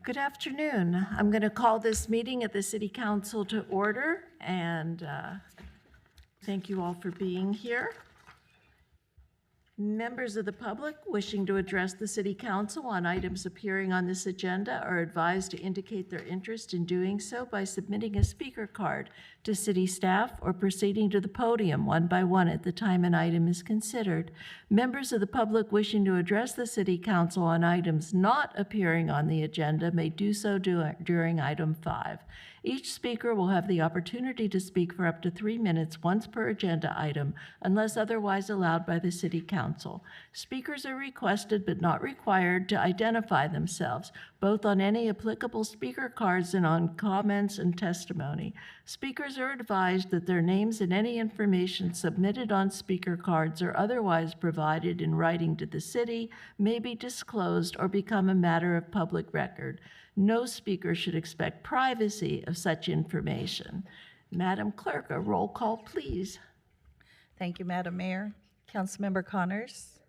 Good afternoon. I'm going to call this meeting at the City Council to order, and thank you all for being here. Members of the public wishing to address the City Council on items appearing on this agenda are advised to indicate their interest in doing so by submitting a speaker card to City staff or proceeding to the podium one by one at the time an item is considered. Members of the public wishing to address the City Council on items not appearing on the agenda may do so during item 5. Each speaker will have the opportunity to speak for up to 3 minutes once per agenda item, unless otherwise allowed by the City Council. Speakers are requested but not required to identify themselves, both on any applicable speaker cards and on comments and testimony. Speakers are advised that their names and any information submitted on speaker cards or otherwise provided in writing to the city may be disclosed or become a matter of public record. No speaker should expect privacy of such information. Madam Clerk, a roll call, please. Thank you, Madam Mayor. Councilmember Connors,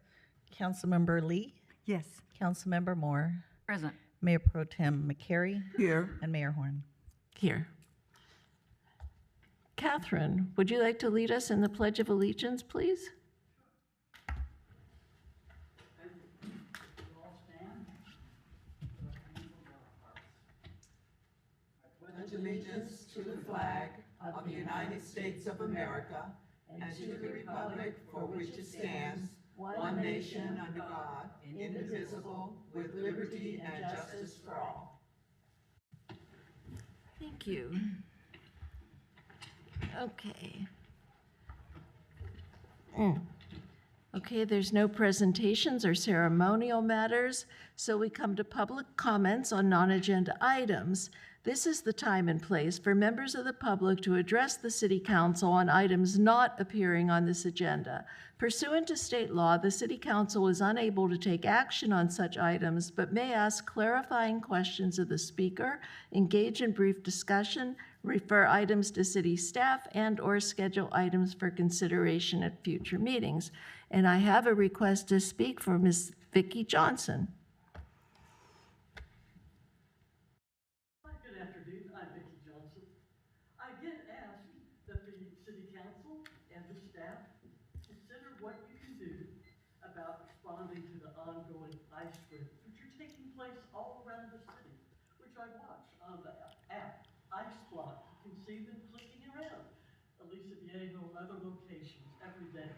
Councilmember Lee, Yes. Councilmember Moore, Present. Mayor Pro Tem McCary, Here. and Mayor Horn. Here. Catherine, would you like to lead us in the Pledge of Allegiance, please? Pledge allegiance to the flag of the United States of America and to the republic for which it stands, one nation under God, indivisible, with liberty and justice for all. Thank you. Okay. Okay, there's no presentations or ceremonial matters, so we come to public comments on non-agenda items. This is the time and place for members of the public to address the City Council on items not appearing on this agenda. Pursuant to state law, the City Council is unable to take action on such items, but may ask clarifying questions of the speaker, engage in brief discussion, refer items to city staff, and/or schedule items for consideration at future meetings. And I have a request to speak for Ms. Vicki Johnson. Good afternoon, I'm Vicki Johnson. I again ask that the City Council and the staff consider what you can do about responding to the ongoing ice raids, which are taking place all around the city, which I watch on the app, Ice Block. You can see them clicking around Aliso Viejo, other locations every day.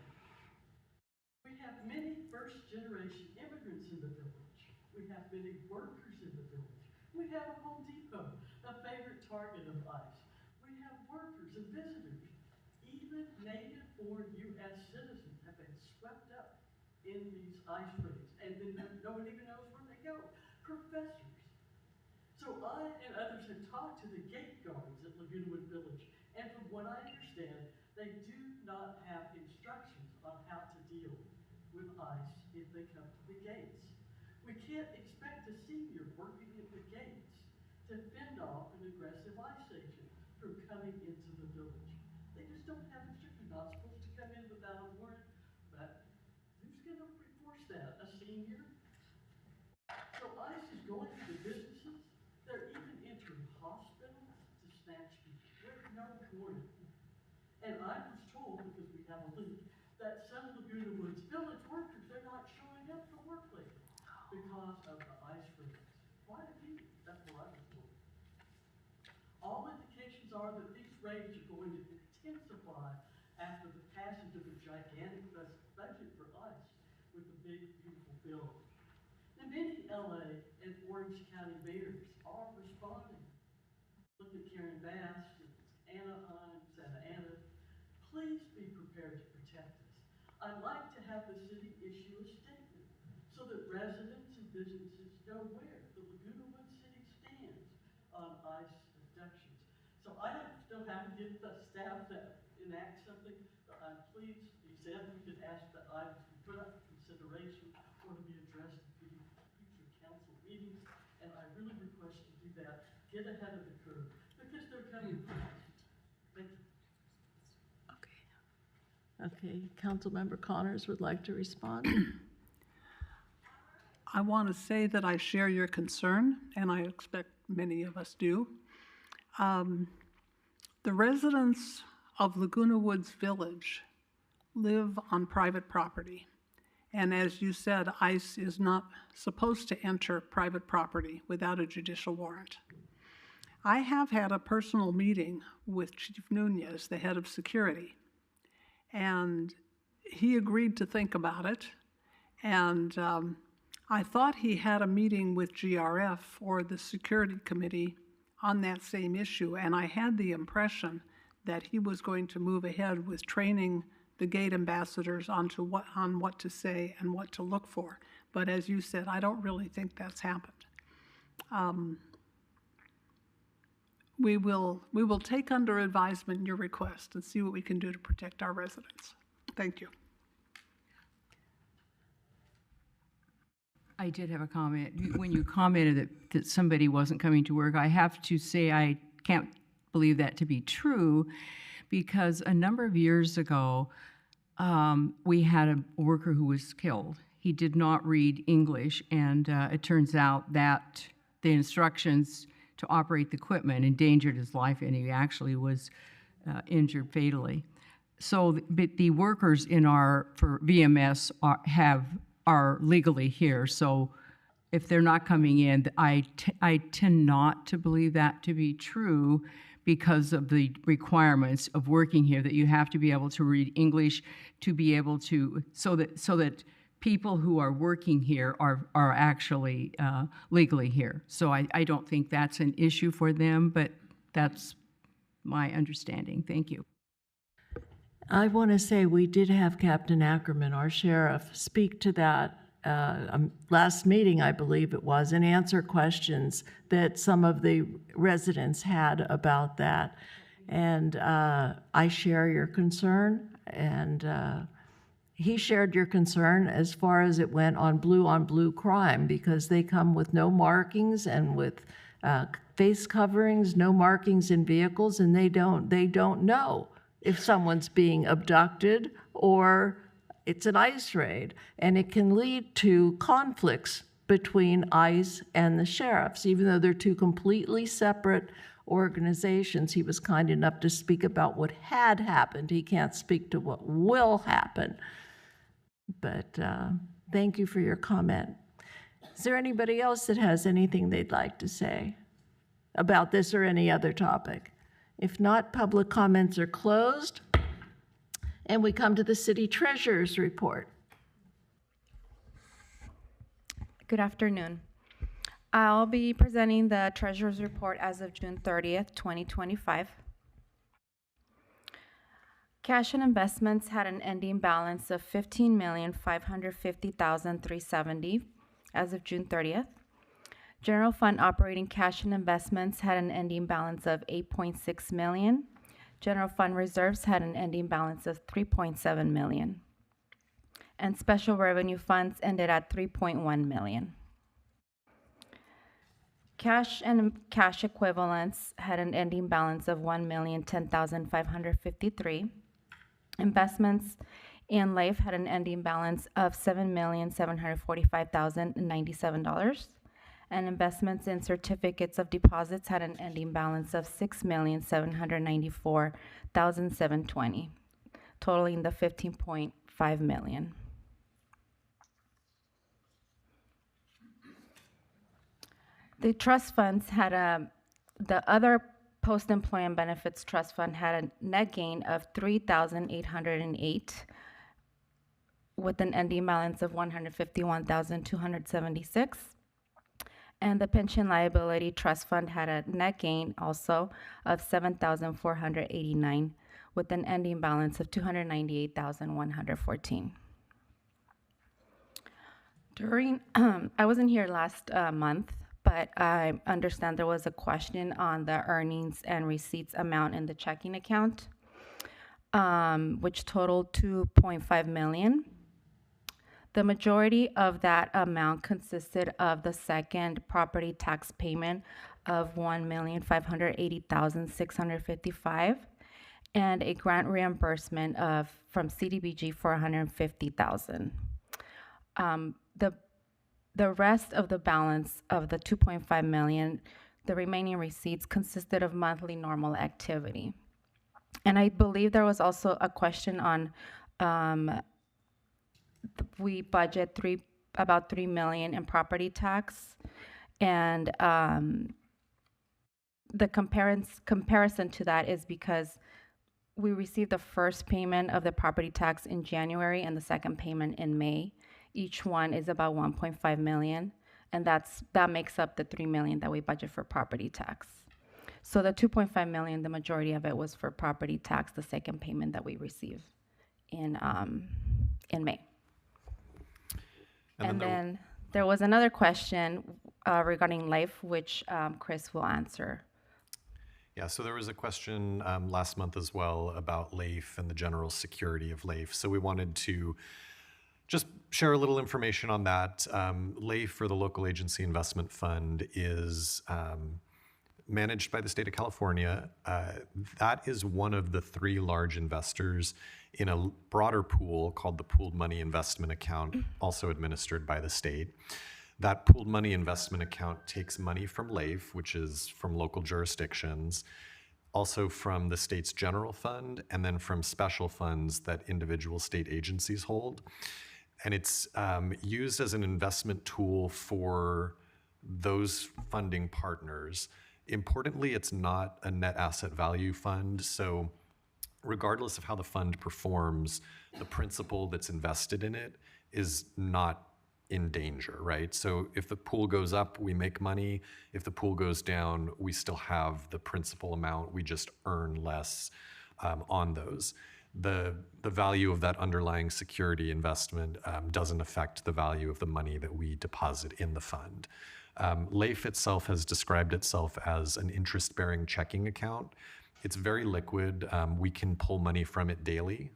We have many first-generation immigrants in the village. We have many workers in the village. We have a Home Depot, a favorite target of ICE. We have workers and visitors. Even native-born U.S. citizens have been swept up in these ICE raids, and then no one even knows where they go. Professors. So I and others have talked to the gate guards at Laguna Village, and from what I understand, they do not have instructions on how to deal with ICE if they come to the gates. We can't expect a senior working at the gates to fend off an aggressive ICE agent from coming into the village. They just don't have instructions. You're not supposed to come in without a warrant, but who's going to enforce that? A senior? So ICE is going to the businesses. They're even entering hospitals to snatch people. There's no warning. And I was told, because we have a link, that some Laguna Woods Village workers, they're not showing up for work lately because of the ice raids. Quite a few, that's what I was told. All indications are that these raids are going to intensify after the passage of a gigantic budget for ICE with the big, beautiful bill. Now, many LA and Orange County mayors are responding. Look at Karen Bass, Anaheim, Santa Ana. Please be prepared to protect us. I'd like to have the city issue a statement so that residents and businesses know where the Laguna Woods City stands on ICE abductions. So I don't know how to get the staff to enact something, but I'm pleased, he said we could ask that items be put up for consideration or to be addressed in future council meetings, and I really request you do that. Get ahead of the curve, because they're coming fast. Thank you. Okay, Councilmember Connors would like to respond. I want to say that I share your concern, and I expect many of us do. The residents of Laguna Woods Village live on private property. And as you said, ICE is not supposed to enter private property without a judicial warrant. I have had a personal meeting with Chief Nunez, the head of security, and he agreed to think about it. And I thought he had a meeting with GRF or the security committee on that same issue, and I had the impression that he was going to move ahead with training the gate ambassadors on what to say and what to look for. But as you said, I don't really think that's happened. We will take under advisement your request and see what we can do to protect our residents. Thank you. I did have a comment. When you commented that somebody wasn't coming to work, I have to say I can't believe that to be true, because a number of years ago, we had a worker who was killed. He did not read English, and it turns out that the instructions to operate the equipment endangered his life, and he actually was injured fatally. So, but the workers in for VMS are legally here. So, if they're not coming in, I tend not to believe that to be true, because of the requirements of working here, that you have to be able to read English to be able to, so that people who are working here are actually legally here. So I don't think that's an issue for them, but that's my understanding. Thank you. I want to say we did have Captain Ackerman, our sheriff, speak to that last meeting, I believe it was, and answer questions that some of the residents had about that. And I share your concern, and he shared your concern as far as it went on blue crime, because they come with no markings and with face coverings, no markings in vehicles, and they don't know if someone's being abducted or it's an ICE raid, and it can lead to conflicts between ICE and the sheriffs, even though they're two completely separate organizations. He was kind enough to speak about what had happened. He can't speak to what will happen. But thank you for your comment. Is there anybody else that has anything they'd like to say about this or any other topic? If not, public comments are closed. And we come to the city treasurer's report. Good afternoon. I'll be presenting the treasurer's report as of June 30th, 2025. Cash and investments had an ending balance of $15,550,370 as of June 30th. General fund operating cash and investments had an ending balance of $8.6 million. General fund reserves had an ending balance of $3.7 million. And special revenue funds ended at $3.1 million. Cash and cash equivalents had an ending balance of $1,010,553. Investments in Life had an ending balance of $7,745,097. And investments in certificates of deposits had an ending balance of $6,794,720, totaling the $15.5 million. The trust funds had the other post-employment benefits trust fund had a net gain of $3,808 with an ending balance of $151,276. And the pension liability trust fund had a net gain also of $7,489 with an ending balance of $298,114. I wasn't here last month, but I understand there was a question on the earnings and receipts amount in the checking account, which totaled $2.5 million. The majority of that amount consisted of the second property tax payment of $1,580,655 and a grant reimbursement from CDBG for $150,000. The rest of the balance of the 2.5 million, the remaining receipts consisted of monthly normal activity. And I believe there was also a question on, we budget about 3 million in property tax. And the comparison to that is because we received the first payment of the property tax in January and the second payment in May. Each one is about 1.5 million, and that makes up the 3 million that we budget for property tax. So the 2.5 million, the majority of it was for property tax, the second payment that we received in May. And then there was another question regarding life, which Chris will answer. Yeah, so there was a question last month as well about LAIF and the general security of LAIF. So we wanted to just share a little information on that. LAIF, or the Local Agency Investment Fund, is managed by the state of California. That is one of the 3 large investors in a broader pool called the Pooled Money Investment Account, also administered by the state. That pooled money investment account takes money from LAIF, which is from local jurisdictions, also from the state's general fund, and then from special funds that individual state agencies hold. And it's used as an investment tool for those funding partners. Importantly, it's not a net asset value fund. So regardless of how the fund performs, the principal that's invested in it is not in danger, right? So if the pool goes up, we make money. If the pool goes down, we still have the principal amount. We just earn less on those. The value of that underlying security investment doesn't affect the value of the money that we deposit in the fund. LAIF itself has described itself as an interest-bearing checking account. It's very liquid. We can pull money from it daily.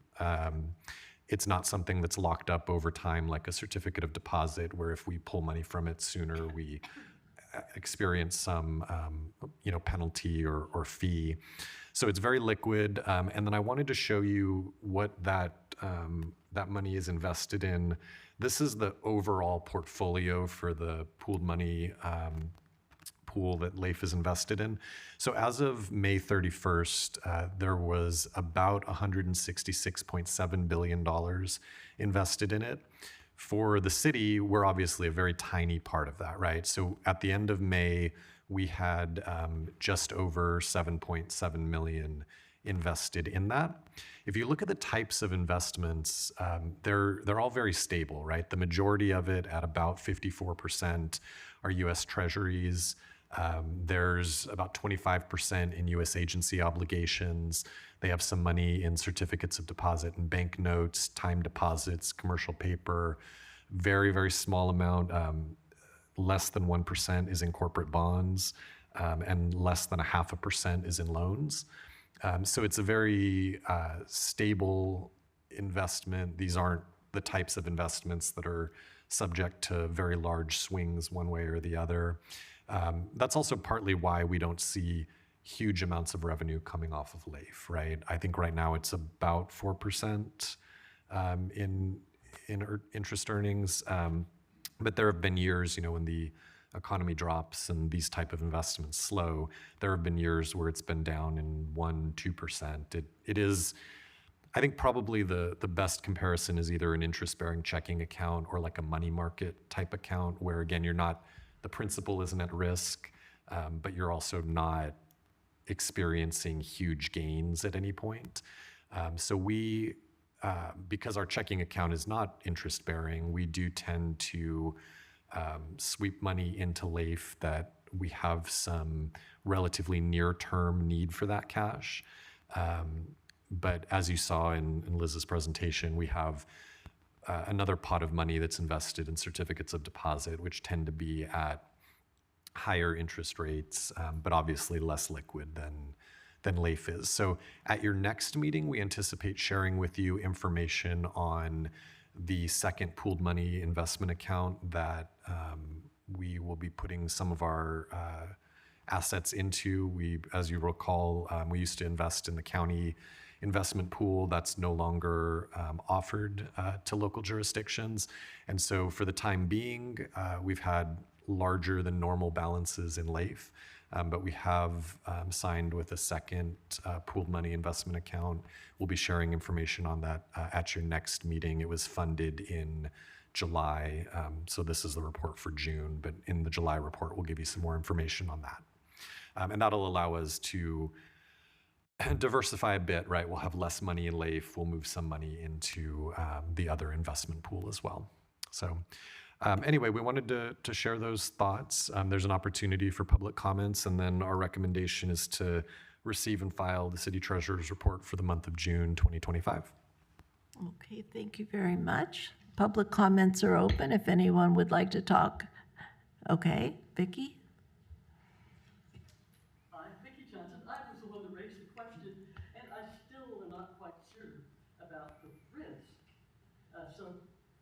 It's not something that's locked up over time like a certificate of deposit, where if we pull money from it sooner, we experience some penalty or fee. So it's very liquid. And then I wanted to show you what that money is invested in. This is the overall portfolio for the pooled money pool that LAIF is invested in. So as of May 31st, there was about $166.7 billion invested in it. For the city, we're obviously a very tiny part of that, right? So at the end of May, we had just over 7.7 million invested in that. If you look at the types of investments, they're all very stable, right? The majority of it, at about 54%, are U.S. Treasuries. There's about 25% in U.S. agency obligations. They have some money in certificates of deposit and bank notes, time deposits, commercial paper. Very, very small amount, less than 1% is in corporate bonds, and less than 0.5% is in loans. So it's a very stable investment. These aren't the types of investments that are subject to very large swings one way or the other. That's also partly why we don't see huge amounts of revenue coming off of LAIF, right? I think right now it's about 4% in interest earnings. But there have been years, when the economy drops and these type of investments slow, there have been years where it's been down in 1-2%. It is, I think probably the best comparison is either an interest-bearing checking account or like a money market type account, where again, the principal isn't at risk, but you're also not experiencing huge gains at any point. So we, because our checking account is not interest-bearing, we do tend to sweep money into LAIF that we have some relatively near-term need for that cash. But as you saw in Liz's presentation, we have another pot of money that's invested in certificates of deposit, which tend to be at higher interest rates, but obviously less liquid than LAIF is. So at your next meeting, we anticipate sharing with you information on the second pooled money investment account that we will be putting some of our assets into. As you recall, we used to invest in the county investment pool that's no longer offered to local jurisdictions. And so for the time being, we've had larger than normal balances in LAIF, but we have signed with a second pooled money investment account. We'll be sharing information on that at your next meeting. It was funded in July, so this is the report for June, but in the July report, we'll give you some more information on that. And that'll allow us to diversify a bit, right? We'll have less money in LAIF, we'll move some money into the other investment pool as well. So anyway, we wanted to share those thoughts. There's an opportunity for public comments, and then our recommendation is to receive and file the City Treasurer's report for the month of June 2025. Okay, thank you very much. Public comments are open if anyone would like to talk. Okay, Vicki? Hi, Vicki Johnson. I was the one that raised the question, and I still am not quite sure about the risk. So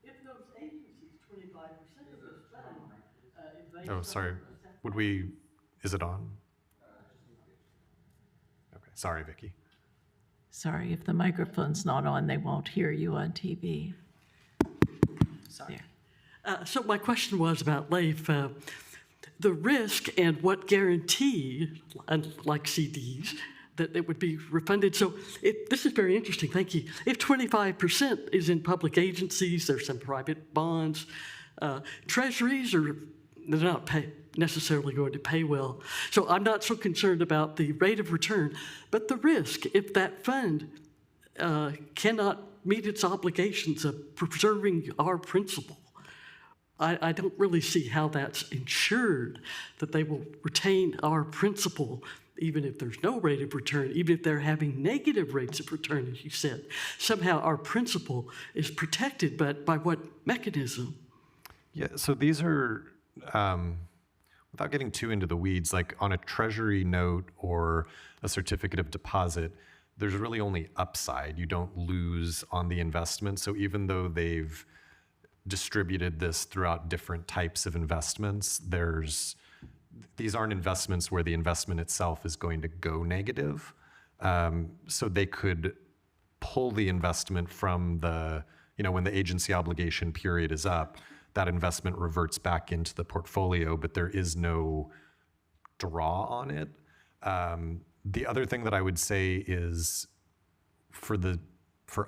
if those agencies, 25% of this fund, if they... Oh, sorry. Is it on? Okay, sorry, Vicki. Sorry, if the microphone's not on, they won't hear you on TV. Sorry. So my question was about LAIF, the risk and what guarantee, like CDs, that it would be refunded. So this is very interesting, thank you. If 25% is in public agencies, there's some private bonds, treasuries they're not necessarily going to pay well. So I'm not so concerned about the rate of return, but the risk, if that fund cannot meet its obligations of preserving our principal, I don't really see how that's ensured that they will retain our principal, even if there's no rate of return, even if they're having negative rates of return, as you said. Somehow our principal is protected, but by what mechanism? Yeah, so these are, without getting too into the weeds, like on a treasury note or a certificate of deposit, there's really only upside. You don't lose on the investment. So even though they've distributed this throughout different types of investments, these aren't investments where the investment itself is going to go negative. So they could pull the investment from when the agency obligation period is up, that investment reverts back into the portfolio, but there is no draw on it. The other thing that I would say is for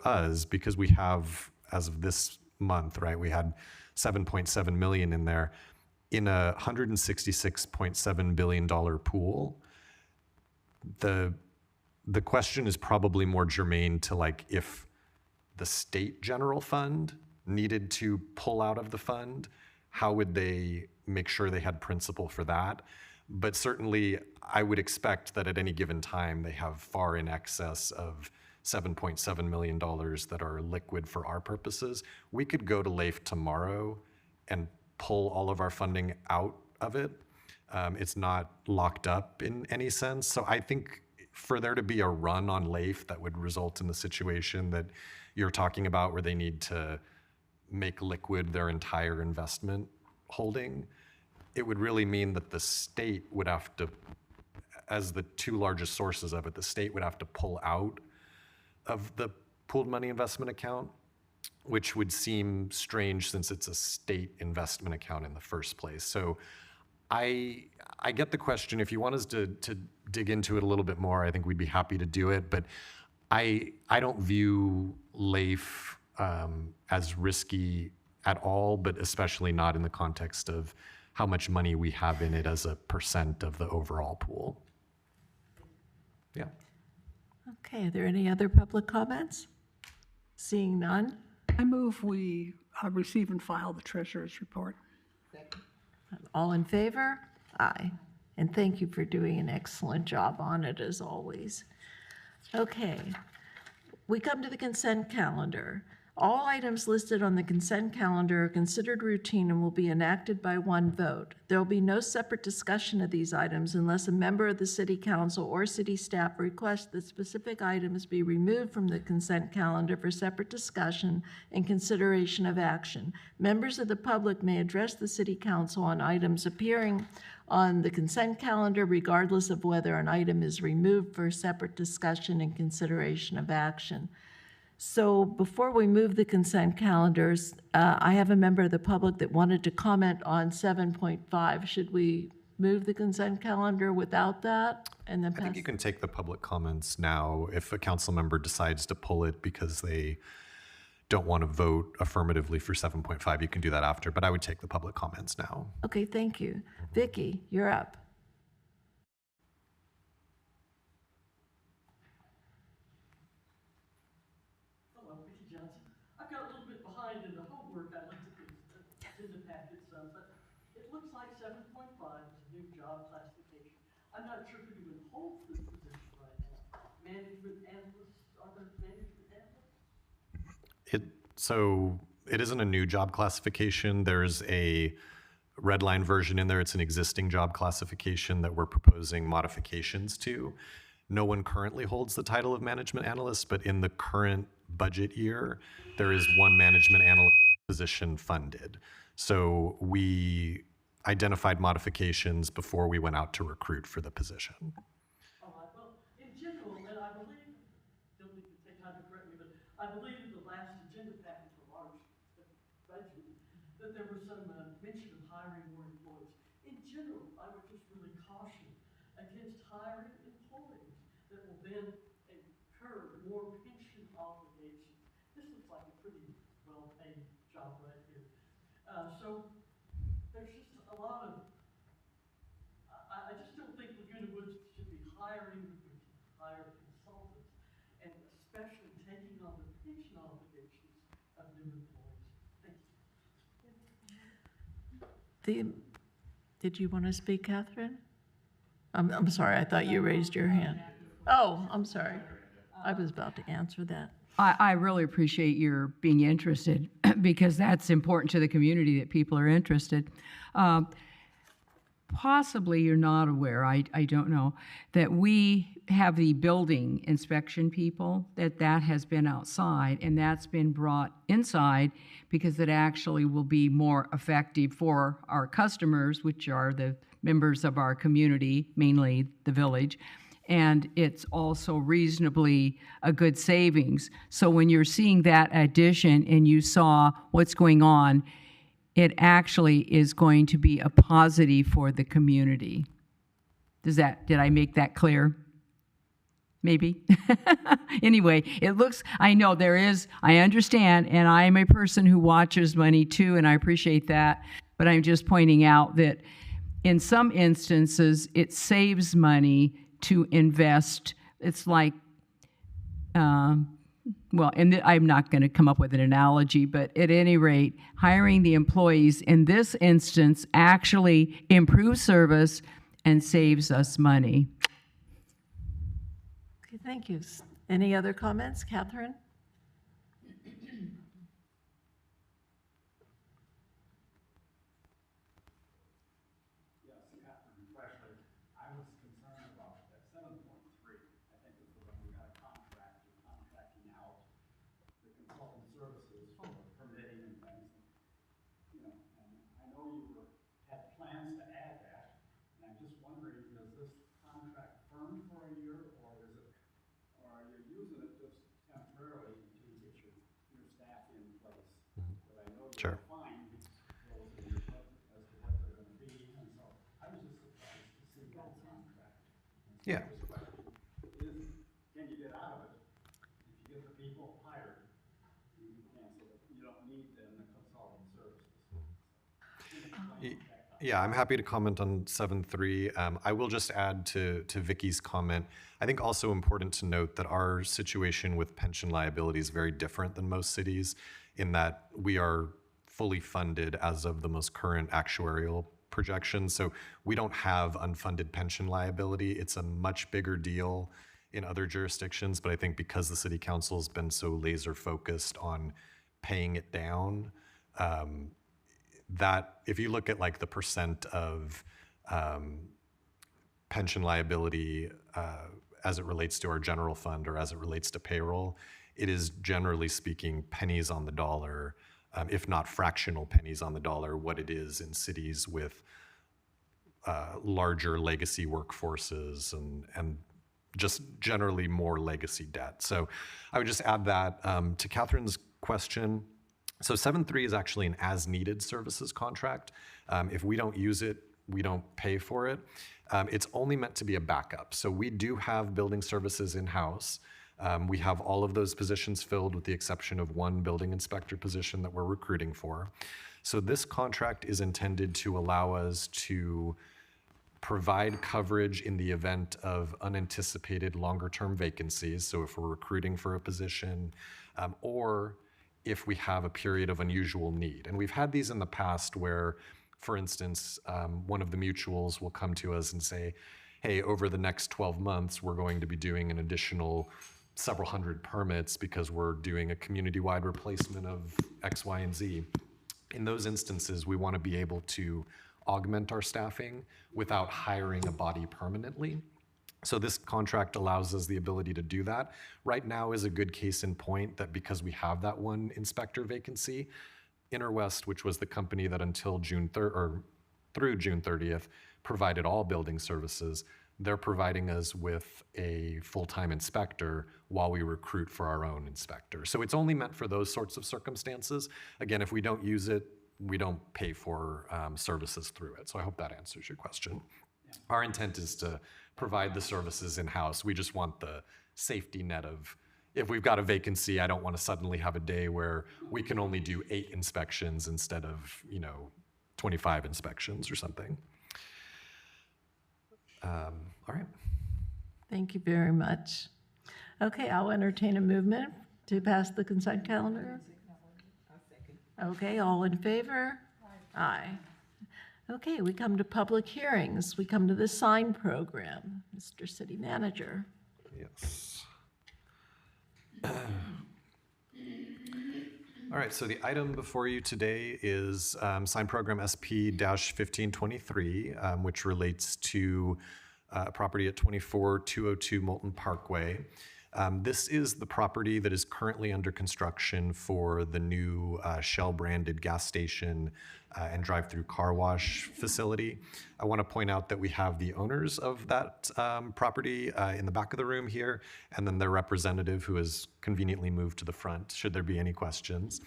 us, because we have, as of this month, right, we had 7.7 million in there in a $166.7 billion pool. The question is probably more germane to like if the state general fund needed to pull out of the fund, how would they make sure they had principal for that? But certainly I would expect that at any given time they have far in excess of $7.7 million that are liquid for our purposes. We could go to LAIF tomorrow and pull all of our funding out of it. It's not locked up in any sense. So I think for there to be a run on LAIF that would result in the situation that you're talking about where they need to make liquid their entire investment holding, it would really mean that the state would have to, as the two largest sources of it, the state would have to pull out of the pooled money investment account, which would seem strange since it's a state investment account in the first place. So I get the question. If you want us to dig into it a little bit more, I think we'd be happy to do it. But I don't view LAIF as risky at all, but especially not in the context of how much money we have in it as a percent of the overall pool. Yeah. Okay, are there any other public comments? Seeing none? I move we receive and file the treasurer's report. All in favor? Aye. And thank you for doing an excellent job on it as always. Okay, we come to the consent calendar. All items listed on the consent calendar are considered routine and will be enacted by one vote. There will be no separate discussion of these items unless a member of the city council or city staff requests that specific items be removed from the consent calendar for separate discussion and consideration of action. Members of the public may address the city council on items appearing on the consent calendar regardless of whether an item is removed for separate discussion and consideration of action. So before we move the consent calendars, I have a member of the public that wanted to comment on 7.5. Should we move the consent calendar without that and then I think pass? you can take the public comments now. If a council member decides to pull it because they don't want to vote affirmatively for 7.5, you can do that after, but I would take the public comments now. Okay, thank you. Vicky, you're up. Hello, Vicki Johnson. I've got a little bit behind in the homework. I looked at in the packet some, but it looks like 7.5 is a new job classification. I'm not sure who even holds this position right now. Management analyst, are there management analysts? So it isn't a new job classification. There's a red line version in there. It's an existing job classification that we're proposing modifications to. No one currently holds the title of management analyst, but in the current budget year, there is one management analyst position funded. So we identified modifications before we went out to recruit for the position. All right, well, in general, and I believe, don't need to take time to correct me, but I believe in the last agenda package for March budget, that there was some mention of hiring more employees. In general, I would just really caution against hiring employees that will then incur more pension obligations. This looks like a pretty well-paid job right here. So there's just a lot of, I just don't think Laguna Woods should be hiring, we can hire consultants, and especially taking on the pension obligations of new employees. Thank you. Did you want to speak, Catherine? I'm sorry, I thought you raised your hand. Oh, I'm sorry. I was about to answer that. I really appreciate your being interested because that's important to the community that people are interested. Possibly you're not aware, I don't know, that we have the building inspection people, that has been outside and that's been brought inside because it actually will be more effective for our customers, which are the members of our community, mainly the village. And it's also reasonably a good savings. So when you're seeing that addition and you saw what's going on, it actually is going to be a positive for the community. Did I make that clear? Maybe. Anyway, it looks, I know I understand, and I'm a person who watches money too, and I appreciate that, but I'm just pointing out that in some instances, it saves money to invest. It's like, I'm not going to come up with an analogy, but at any rate, hiring the employees in this instance actually improves service and saves us money. Okay, thank you. Any other comments, Catherine? Sure. Yeah. Can you get out of it? If you get the people hired, you can cancel it. You don't need then the consulting services. Yeah, I'm happy to comment on 7.3. I will just add to Vicky's comment. I think also important to note that our situation with pension liability is very different than most cities in that we are fully funded as of the most current actuarial projections. So we don't have unfunded pension liability. It's a much bigger deal in other jurisdictions, but I think because the city council has been so laser focused on paying it down, that if you look at like the percent of pension liability as it relates to our general fund or as it relates to payroll, it is generally speaking pennies on the dollar, if not fractional pennies on the dollar, what it is in cities with larger legacy workforces and just generally more legacy debt. So I would just add that to Catherine's question. So 7.3 is actually an as-needed services contract. If we don't use it, we don't pay for it. It's only meant to be a backup. So we do have building services in-house. We have all of those positions filled with the exception of one building inspector position that we're recruiting for. So this contract is intended to allow us to provide coverage in the event of unanticipated longer-term vacancies. So if we're recruiting for a position, or if we have a period of unusual need. And we've had these in the past where, for instance, one of the mutuals will come to us and say, hey, over the next 12 months, we're going to be doing an additional several hundred permits because we're doing a community-wide replacement of X, Y, and Z. In those instances, we want to be able to augment our staffing without hiring a body permanently. So this contract allows us the ability to do that. Right now is a good case in point that because we have that one inspector vacancy, Interwest, which was the company that until June 3rd or through June 30th provided all building services, they're providing us with a full-time inspector while we recruit for our own inspector. So it's only meant for those sorts of circumstances. Again, if we don't use it, we don't pay for services through it. So I hope that answers your question. Our intent is to provide the services in-house. We just want the safety net of, if we've got a vacancy, I don't want to suddenly have a day where we can only do 8 inspections instead of, 25 inspections or something. All right. Thank you very much. Okay, I'll entertain a movement to pass the consent calendar. Okay, all in favor? Aye. Okay, we come to public hearings. We come to the sign program. Mr. City Manager. Yes. All right, so the item before you today is sign program SP-1523, which relates to a property at 24202 Moulton Parkway. This is the property that is currently under construction for the new Shell-branded gas station and drive-through car wash facility. I want to point out that we have the owners of that property in the back of the room here, and then their representative who has conveniently moved to the front, should there be any questions.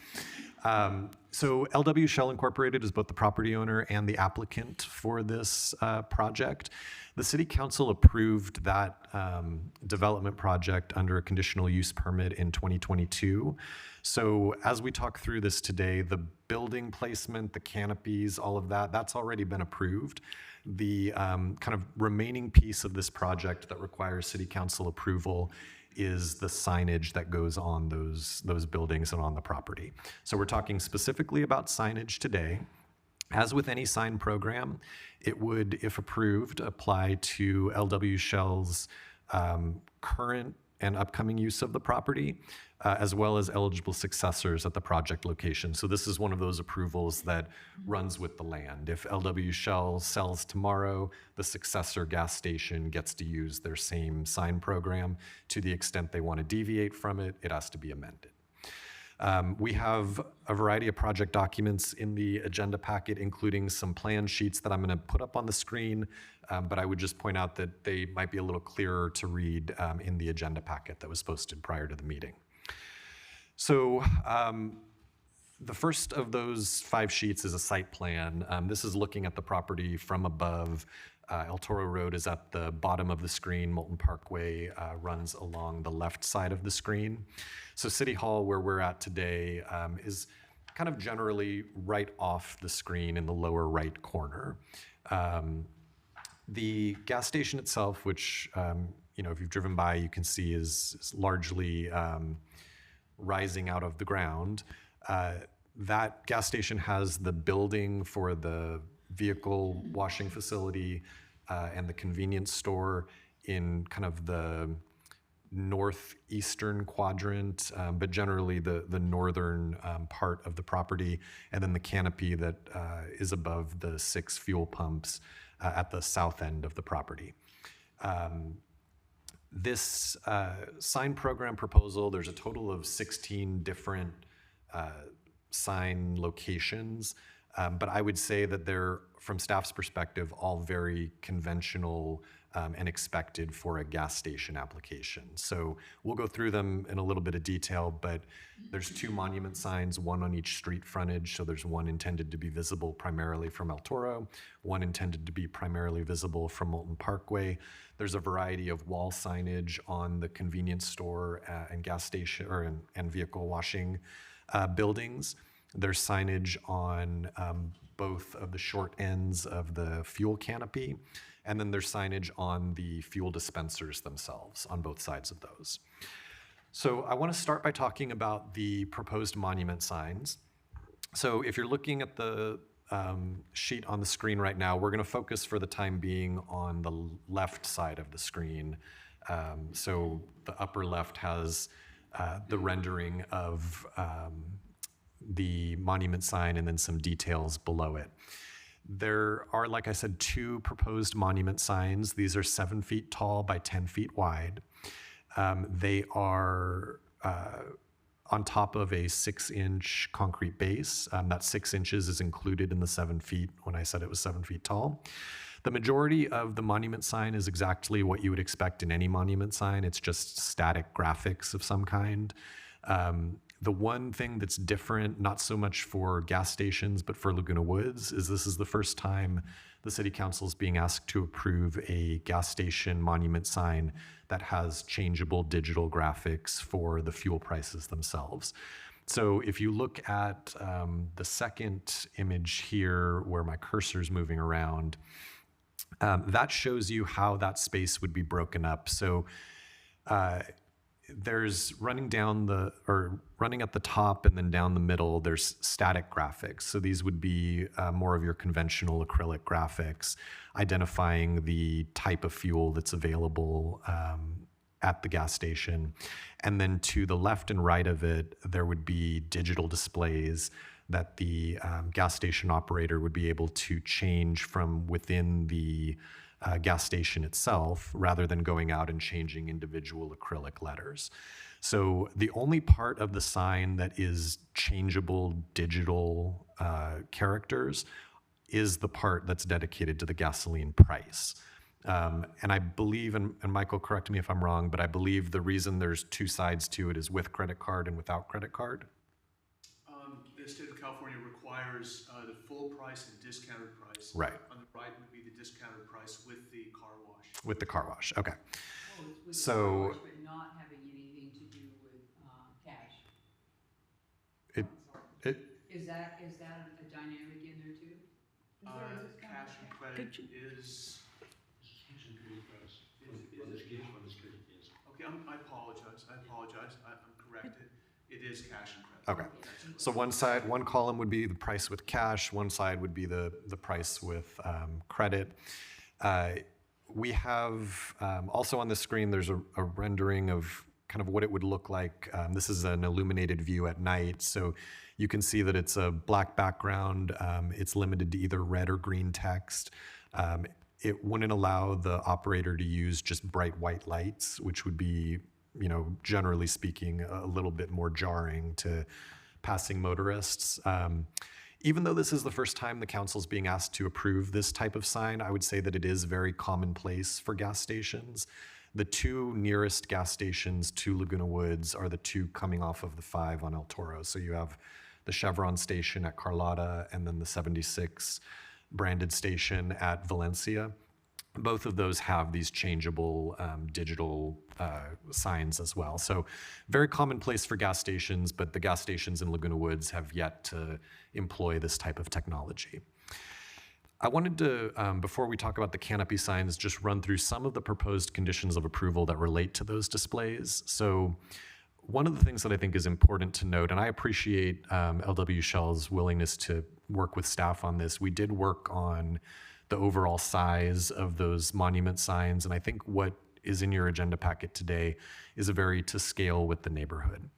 So LW Shell Incorporated is both the property owner and the applicant for this project. The City Council approved that development project under a conditional use permit in 2022. So as we talk through this today, the building placement, the canopies, all of that, that's already been approved. The kind of remaining piece of this project that requires City Council approval is the signage that goes on those buildings and on the property. So we're talking specifically about signage today. As with any sign program, it would, if approved, apply to LW Shell's current and upcoming use of the property, as well as eligible successors at the project location. So this is one of those approvals that runs with the land. If LW Shell sells tomorrow, the successor gas station gets to use their same sign program. To the extent they want to deviate from it, it has to be amended. We have a variety of project documents in the agenda packet, including some plan sheets that I'm going to put up on the screen, but I would just point out that they might be a little clearer to read in the agenda packet that was posted prior to the meeting. So the first of those 5 sheets is a site plan. This is looking at the property from above. El Toro Road is at the bottom of the screen. Moulton Parkway runs along the left side of the screen. So City Hall, where we're at today, is kind of generally right off the screen in the lower right corner. The gas station itself, which if you've driven by, you can see is largely rising out of the ground. That gas station has the building for the vehicle washing facility and the convenience store in kind of the northeastern quadrant, but generally the northern part of the property, and then the canopy that is above the 6 fuel pumps at the south end of the property. This sign program proposal, there's a total of 16 different sign locations, but I would say that they're, from staff's perspective, all very conventional and expected for a gas station application. So we'll go through them in a little bit of detail, but there's 2 monument signs, one on each street frontage. So there's one intended to be visible primarily from El Toro, one intended to be primarily visible from Moulton Parkway. There's a variety of wall signage on the convenience store and gas station and vehicle washing buildings. There's signage on both of the short ends of the fuel canopy, and then there's signage on the fuel dispensers themselves on both sides of those. So I want to start by talking about the proposed monument signs. So if you're looking at the sheet on the screen right now, we're going to focus for the time being on the left side of the screen. So the upper left has the rendering of the monument sign and then some details below it. There are, like I said, 2 proposed monument signs. These are 7 feet tall by 10 feet wide. They are on top of a 6-inch concrete base. That 6 inches is included in the 7 feet when I said it was 7 feet tall. The majority of the monument sign is exactly what you would expect in any monument sign. It's just static graphics of some kind. The one thing that's different, not so much for gas stations, but for Laguna Woods, is this is the first time the City Council is being asked to approve a gas station monument sign that has changeable digital graphics for the fuel prices themselves. So if you look at the second image here where my cursor is moving around, that shows you how that space would be broken up. So there's running at the top and then down the middle, there's static graphics. So these would be more of your conventional acrylic graphics, identifying the type of fuel that's available at the gas station. And then to the left and right of it, there would be digital displays that the gas station operator would be able to change from within the gas station itself, rather than going out and changing individual acrylic letters. So the only part of the sign that is changeable digital characters is the part that's dedicated to the gasoline price. And I believe, and Michael, correct me if I'm wrong, but I believe the reason there's 2 sides to it is with credit card and without credit card. The state of California requires the full price and discounted price. Right. On the right would be the discounted price with the car wash. With the car wash, okay. With So- the car wash, but not having anything to do with cash. Is that a dynamic in there too? Cash and credit is. Okay, I apologize. I'm corrected. It is cash and credit. Okay, so one column would be the price with cash, one side would be the price with credit. We have, also on the screen, there's a rendering of kind of what it would look like. This is an illuminated view at night, so you can see that it's a black background. It's limited to either red or green text. It wouldn't allow the operator to use just bright white lights, which would be, generally speaking, a little bit more jarring to passing motorists. Even though this is the first time the council's being asked to approve this type of sign, I would say that it is very commonplace for gas stations. The 2 nearest gas stations to Laguna Woods are the 2 coming off of the 5 on El Toro. So you have the Chevron station at Carlotta and then the 76 branded station at Valencia. Both of those have these changeable digital signs as well. So very commonplace for gas stations, but the gas stations in Laguna Woods have yet to employ this type of technology. I wanted to, before we talk about the canopy signs, just run through some of the proposed conditions of approval that relate to those displays. So one of the things that I think is important to note, and I appreciate LW Shell's willingness to work with staff on this, we did work on the overall size of those monument signs, and I think what is in your agenda packet today is a vary to scale with the neighborhood.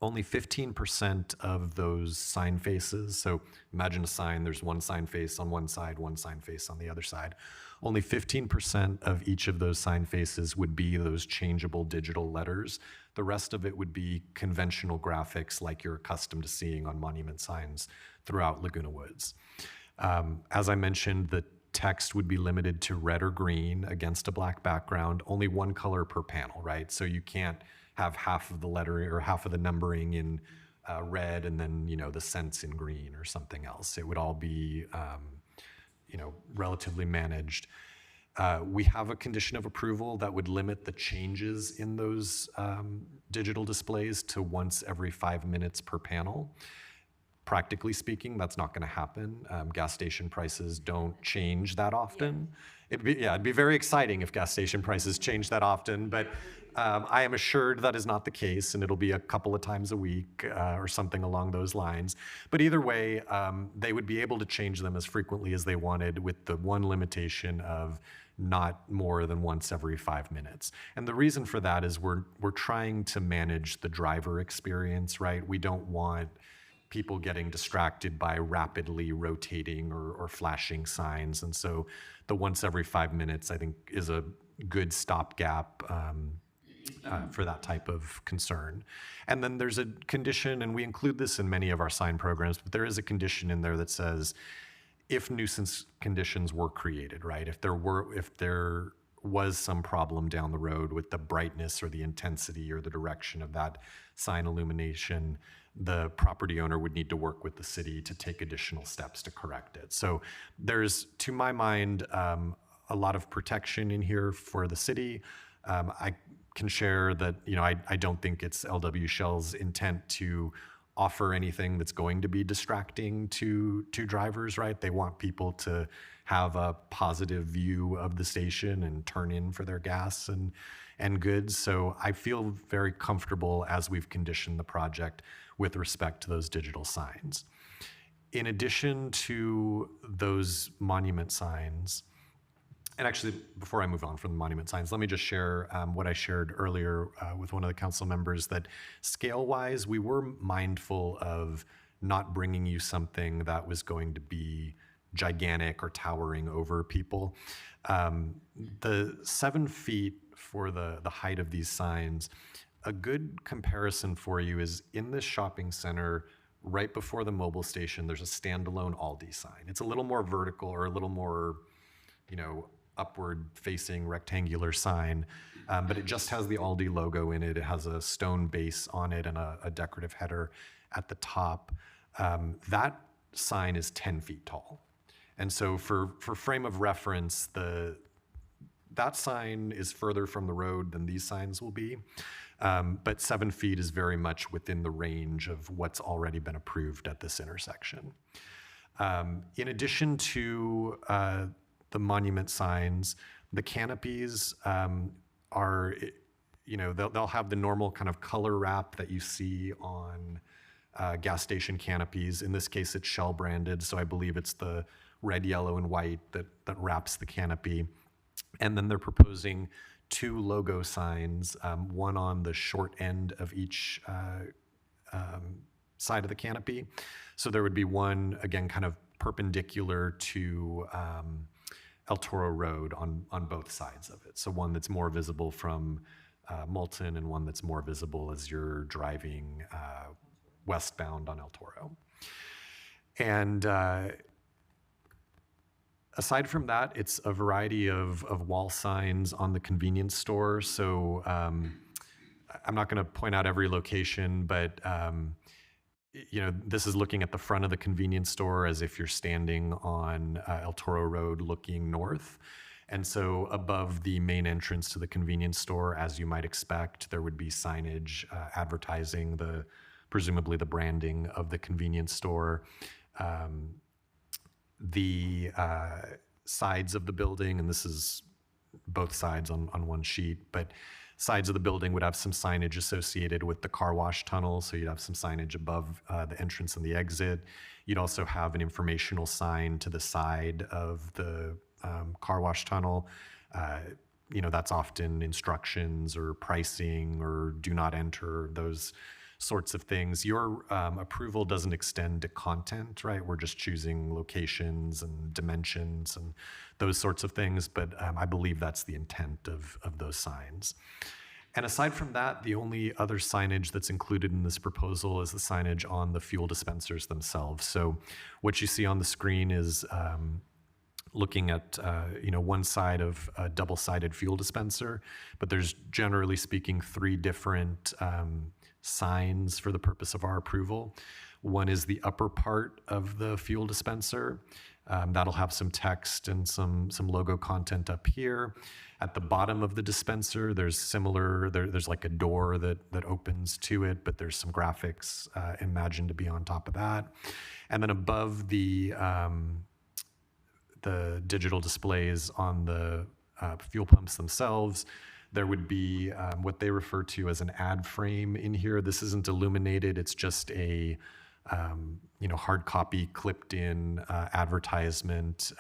Only 15% of those sign faces, so imagine a sign, there's one sign face on one side, one sign face on the other side. Only 15% of each of those sign faces would be those changeable digital letters. The rest of it would be conventional graphics like you're accustomed to seeing on monument signs throughout Laguna Woods. As I mentioned, the text would be limited to red or green against a black background, only one color per panel, right? So you can't have half of the lettering or half of the numbering in red and then, the cents in green or something else. It would all be, relatively managed. We have a condition of approval that would limit the changes in those digital displays to once every 5 minutes per panel. Practically speaking, that's not going to happen. Gas station prices don't change that often. It'd be very exciting if gas station prices change that often, but I am assured that is not the case, and it'll be a couple of times a week or something along those lines. But either way, they would be able to change them as frequently as they wanted, with the one limitation of not more than once every 5 minutes. And the reason for that is we're trying to manage the driver experience, right? We don't want people getting distracted by rapidly rotating or flashing signs. And so the once every 5 minutes, I think, is a good stopgap for that type of concern. And then there's a condition, and we include this in many of our sign programs, but there is a condition in there that says if nuisance conditions were created, right? If there was some problem down the road with the brightness or the intensity or the direction of that sign illumination, the property owner would need to work with the city to take additional steps to correct it. So there's, to my mind, a lot of protection in here for the city. I can share that, I don't think it's LW Shell's intent to offer anything that's going to be distracting to drivers, right? They want people to have a positive view of the station and turn in for their gas and goods. So I feel very comfortable as we've conditioned the project with respect to those digital signs. In addition to those monument signs, and actually, before I move on from the monument signs, let me just share what I shared earlier with one of the council members, that scale-wise, we were mindful of not bringing you something that was going to be gigantic or towering over people. The 7 feet for the height of these signs, a good comparison for you is in this shopping center, right before the mobile station, there's a standalone Aldi sign. It's a little more vertical or a little more, upward facing rectangular sign, but it just has the Aldi logo in it. It has a stone base on it and a decorative header at the top. That sign is 10 feet tall. And so for frame of reference, that sign is further from the road than these signs will be. But 7 feet is very much within the range of what's already been approved at this intersection. In addition to the monument signs, the canopies are, they'll have the normal kind of color wrap that you see on gas station canopies. In this case, it's Shell branded, so I believe it's the red, yellow, and white that wraps the canopy. And then they're proposing 2 logo signs, one on the short end of each side of the canopy. So there would be one, again, kind of perpendicular to El Toro Road on both sides of it. So one that's more visible from Moulton and one that's more visible as you're driving westbound on El Toro. And aside from that, it's a variety of wall signs on the convenience store. So I'm not going to point out every location, but this is looking at the front of the convenience store as if you're standing on El Toro Road looking north. And so above the main entrance to the convenience store, as you might expect, there would be signage advertising presumably the branding of the convenience store. The sides of the building, and this is both sides on one sheet, but sides of the building would have some signage associated with the car wash tunnel. So you'd have some signage above the entrance and the exit. You'd also have an informational sign to the side of the car wash tunnel. that's often instructions or pricing or do not enter, those sorts of things. Your approval doesn't extend to content, right? We're just choosing locations and dimensions and those sorts of things, but I believe that's the intent of those signs. And aside from that, the only other signage that's included in this proposal is the signage on the fuel dispensers themselves. So what you see on the screen is looking at one side of a double-sided fuel dispenser, but there's generally speaking 3 different signs for the purpose of our approval. One is the upper part of the fuel dispenser. That'll have some text and some logo content up here. At the bottom of the dispenser, there's like a door that opens to it, but there's some graphics imagined to be on top of that. And then above the digital displays on the fuel pumps themselves, there would be what they refer to as an ad frame in here. This isn't illuminated, it's just a hard copy clipped in advertisement.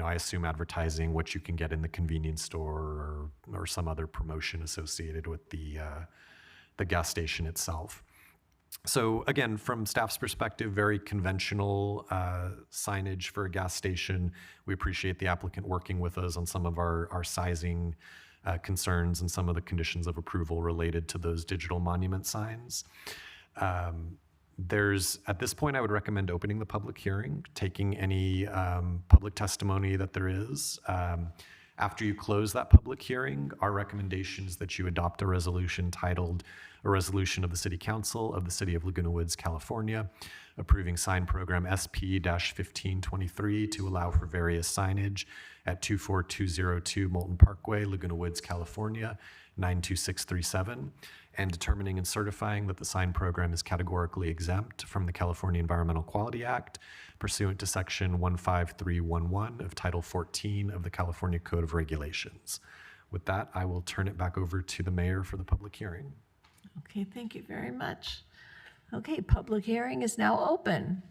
I assume advertising what you can get in the convenience store or some other promotion associated with the gas station itself. So again, from staff's perspective, very conventional signage for a gas station. We appreciate the applicant working with us on some of our sizing concerns and some of the conditions of approval related to those digital monument signs. At this point, I would recommend opening the public hearing, taking any public testimony that there is. After you close that public hearing, our recommendation is that you adopt a resolution titled "A Resolution of the City Council of the City of Laguna Woods, California, approving sign program SP-1523 to allow for various signage at 24202 Moulton Parkway, Laguna Woods, California, 92637, and determining and certifying that the sign program is categorically exempt from the California Environmental Quality Act pursuant to Section 15311 of Title 14 of the California Code of Regulations. With that, I will turn it back over to the mayor for the public hearing. Okay, thank you very much. Okay, public hearing is now open.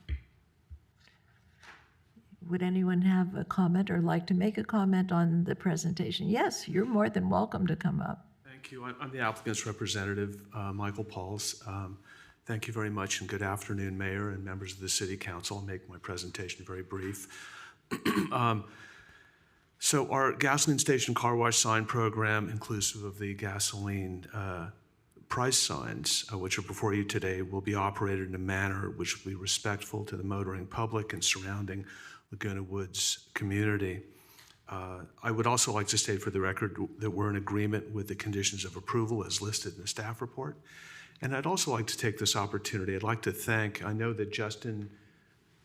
Would anyone have a comment or like to make a comment on the presentation? Yes, you're more than welcome to come up. Thank you. I'm the applicant's representative, Michael Pauls. Thank you very much, and good afternoon, Mayor and members of the City Council. I'll make my presentation very brief. So our gasoline station car wash sign program, inclusive of the gasoline price signs, which are before you today, will be operated in a manner which will be respectful to the motoring public and surrounding Laguna Woods community. I would also like to state for the record that we're in agreement with the conditions of approval as listed in the staff report. And I'd also like to take this opportunity, I'd like to thank, I know that Justin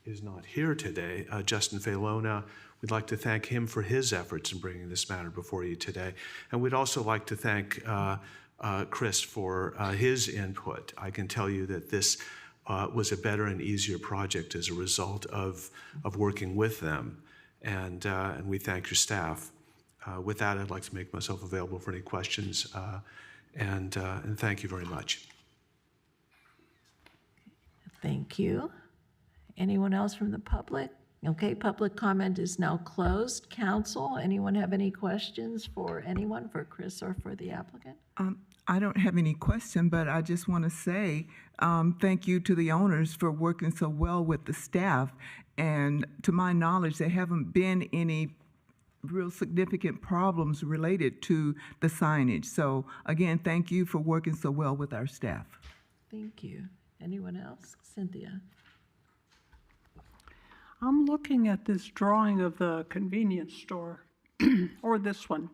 is not here today, Justin Falona. We'd like to thank him for his efforts in bringing this matter before you today. And we'd also like to thank Chris for his input. I can tell you that this was a better and easier project as a result of working with them. And we thank your staff. With that, I'd like to make myself available for any questions, and thank you very much. Thank you. Anyone else from the public? Okay, public comment is now closed. Council, anyone have any questions for anyone, for Chris or for the applicant? I don't have any question, but I just want to say thank you to the owners for working so well with the staff. And to my knowledge, there haven't been any real significant problems related to the signage. So again, thank you for working so well with our staff. Thank you. Anyone else? Cynthia? I'm looking at this drawing of the convenience store, or this one,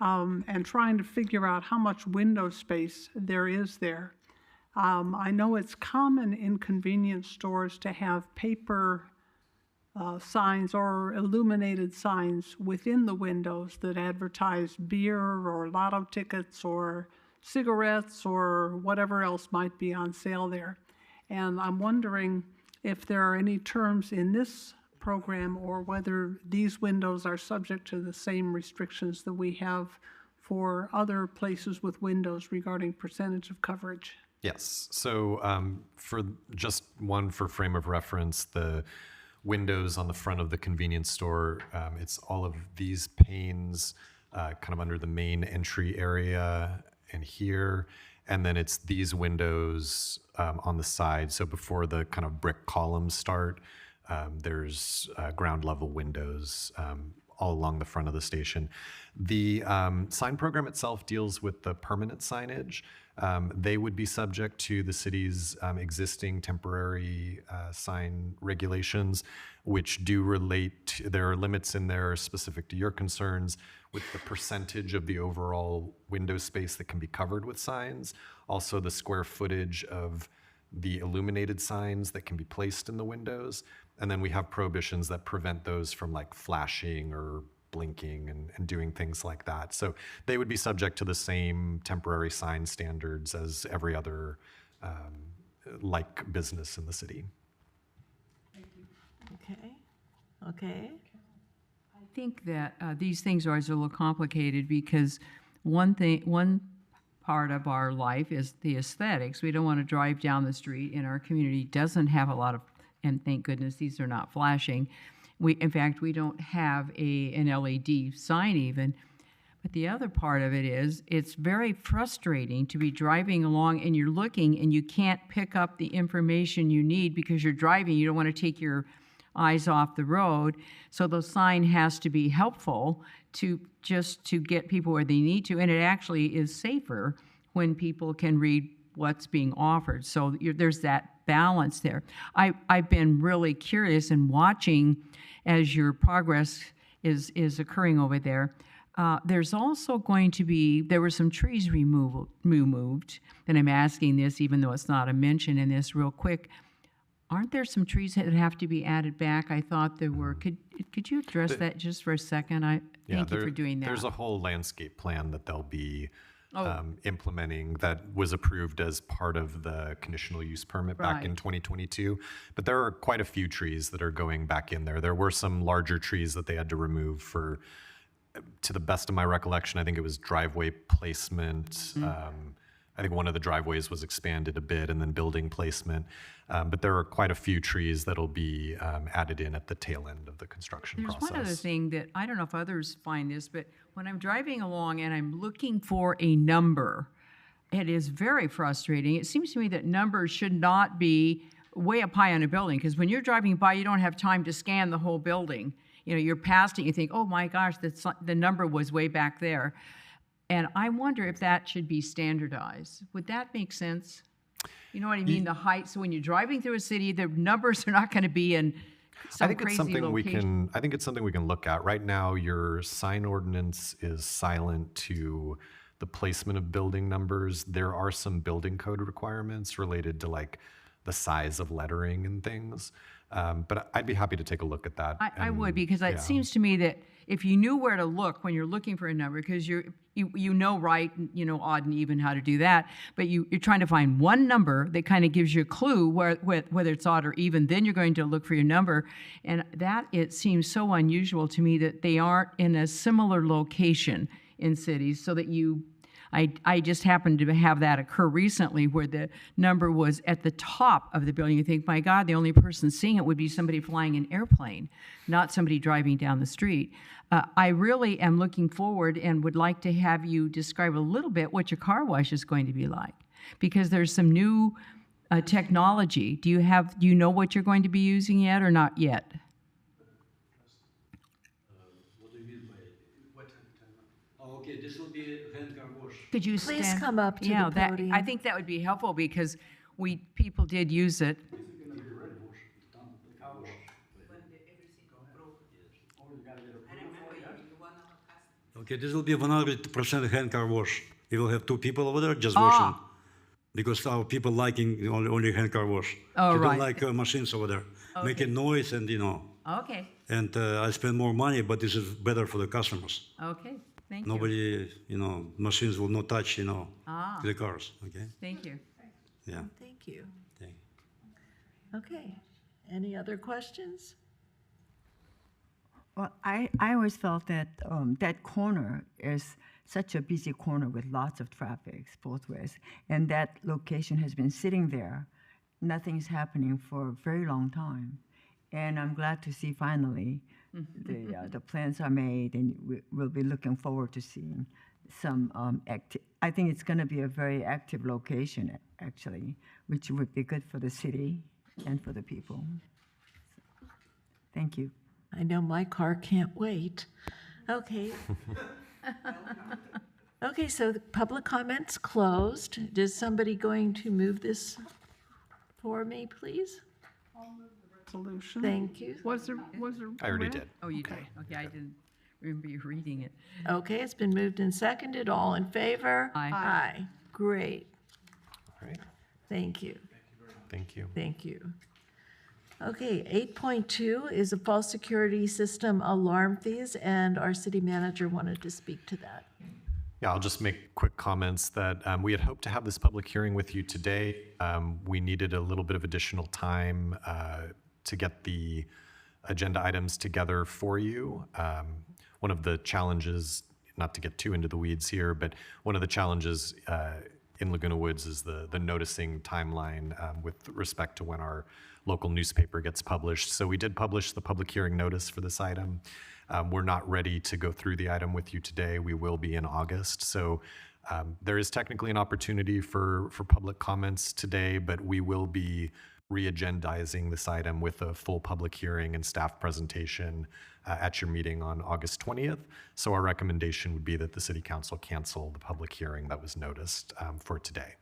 and trying to figure out how much window space there is there. I know it's common in convenience stores to have paper signs or illuminated signs within the windows that advertise beer or lotto tickets or cigarettes or whatever else might be on sale there. And I'm wondering if there are any terms in this program or whether these windows are subject to the same restrictions that we have for other places with windows regarding percentage of coverage. Yes. So for just one for frame of reference, the windows on the front of the convenience store, it's all of these panes kind of under the main entry area and here. And then it's these windows on the side. So before the kind of brick columns start, there's ground level windows all along the front of the station. The sign program itself deals with the permanent signage. They would be subject to the city's existing temporary sign regulations, which do relate to, there are limits in there specific to your concerns with the percentage of the overall window space that can be covered with signs, also the square footage of the illuminated signs that can be placed in the windows. And then we have prohibitions that prevent those from like flashing or blinking and doing things like that. So they would be subject to the same temporary sign standards as every other like business in the city. Okay, okay. I think that these things are always a little complicated because one part of our life is the aesthetics. We don't want to drive down the street, and our community doesn't have a lot of, and thank goodness these are not flashing. In fact, we don't have an LED sign even. But the other part of it is it's very frustrating to be driving along and you're looking and you can't pick up the information you need because you're driving. You don't want to take your eyes off the road. So the sign has to be helpful to get people where they need to. And it actually is safer when people can read what's being offered. So there's that balance there. I've been really curious and watching as your progress is occurring over there. There's also going to be, there were some trees removed, and I'm asking this even though it's not a mention in this real quick. Aren't there some trees that have to be added back? I thought there were. Could you address that just for a second? Thank you for doing that. There's a whole landscape plan that they'll be implementing that was approved as part of the conditional use permit back in 2022. But there are quite a few trees that are going back in there. There were some larger trees that they had to remove for, to the best of my recollection, I think it was driveway placement. I think one of the driveways was expanded a bit and then building placement. But there are quite a few trees that'll be added in at the tail end of the construction process. There's one other thing that, I don't know if others find this, but when I'm driving along and I'm looking for a number, it is very frustrating. It seems to me that numbers should not be way up high on a building, because when you're driving by, you don't have time to scan the whole building. You know, you're past it, you think, oh my gosh, the number was way back there. And I wonder if that should be standardized. Would that make sense? You know what I mean? The height, so when you're driving through a city, the numbers are not going to be in some crazy location. I think it's something we can look at. Right now, your sign ordinance is silent to the placement of building numbers. There are some building code requirements related to like the size of lettering and things. But I'd be happy to take a look at that. I would, because it seems to me that if you knew where to look when you're looking for a number, because you know right, you know odd and even how to do that, but you're trying to find one number that kind of gives you a clue whether it's odd or even, then you're going to look for your number. And that, it seems so unusual to me that they aren't in a similar location in cities, so that I just happened to have that occur recently where the number was at the top of the building. You think, my God, the only person seeing it would be somebody flying an airplane, not somebody driving down the street. I really am looking forward and would like to have you describe a little bit what your car wash is going to be like, because there's some new technology. Do you know what you're going to be using yet or not yet? What do you mean by what? Okay, this will be hand car wash. Could you Please stand? come up to the podium. I think that would be helpful because people did use it. This is gonna be red wash, done, the car wash. Okay, this will be 100% hand car wash. We will have two people over there just washing. Because our people liking only hand car wash. Oh, they right. don't like machines over there, making noise and Okay, And I spend more money, but this is better for the customers. okay, thank you. Nobody, machines will not touch, the cars. Okay. Thank you. Yeah. Thank you. Thank Okay. Any other questions? Well, I always felt that that corner is such a busy corner with lots of traffic both ways, and that location has been sitting there. Nothing's happening for a very long time, and I'm glad to see finally the plans are made, and we'll be looking forward to seeing some I think it's going to be a very active location, actually, which would be good for the city and for the people. Thank you. I know my car can't wait. Okay. Okay, so the public comments closed. Is somebody going to move this for me, please? Resolution. Thank you. Was there? I already read? did. Oh, you did? Okay, I didn't remember you reading it. Okay, it's been moved and seconded. All in favor? Aye. Aye. Great. All right. Thank you. Thank you. Thank you. Okay, 8.2 is a false security system alarm fees, and our city manager wanted to speak to that. Yeah, I'll just make quick comments that we had hoped to have this public hearing with you today. We needed a little bit of additional time to get the agenda items together for you. One of the challenges, not to get too into the weeds here, but one of the challenges in Laguna Woods is the noticing timeline with respect to when our local newspaper gets published. So we did publish the public hearing notice for this item. We're not ready to go through the item with you today. We will be in August. So there is technically an opportunity for public comments today, but we will be re-agendizing this item with a full public hearing and staff presentation at your meeting on August 20th. So our recommendation would be that the City Council cancel the public hearing that was noticed for today.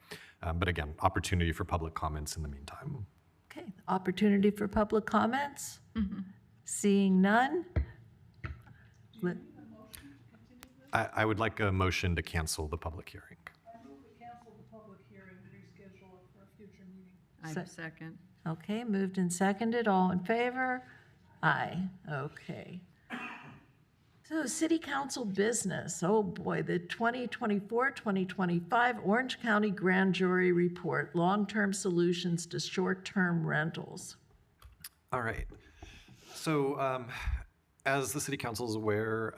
But again, opportunity for public comments in the meantime. Okay, opportunity for public comments? Seeing none? Let- I would like a motion to cancel the public hearing. Cancel the public hearing and reschedule it for a future meeting. I second. Okay, moved and seconded. All in favor? Aye. Okay. So city council business. Oh boy, the 2024-2025 Orange County Grand Jury Report, long-term solutions to short-term rentals. All right. So as the City Council is aware,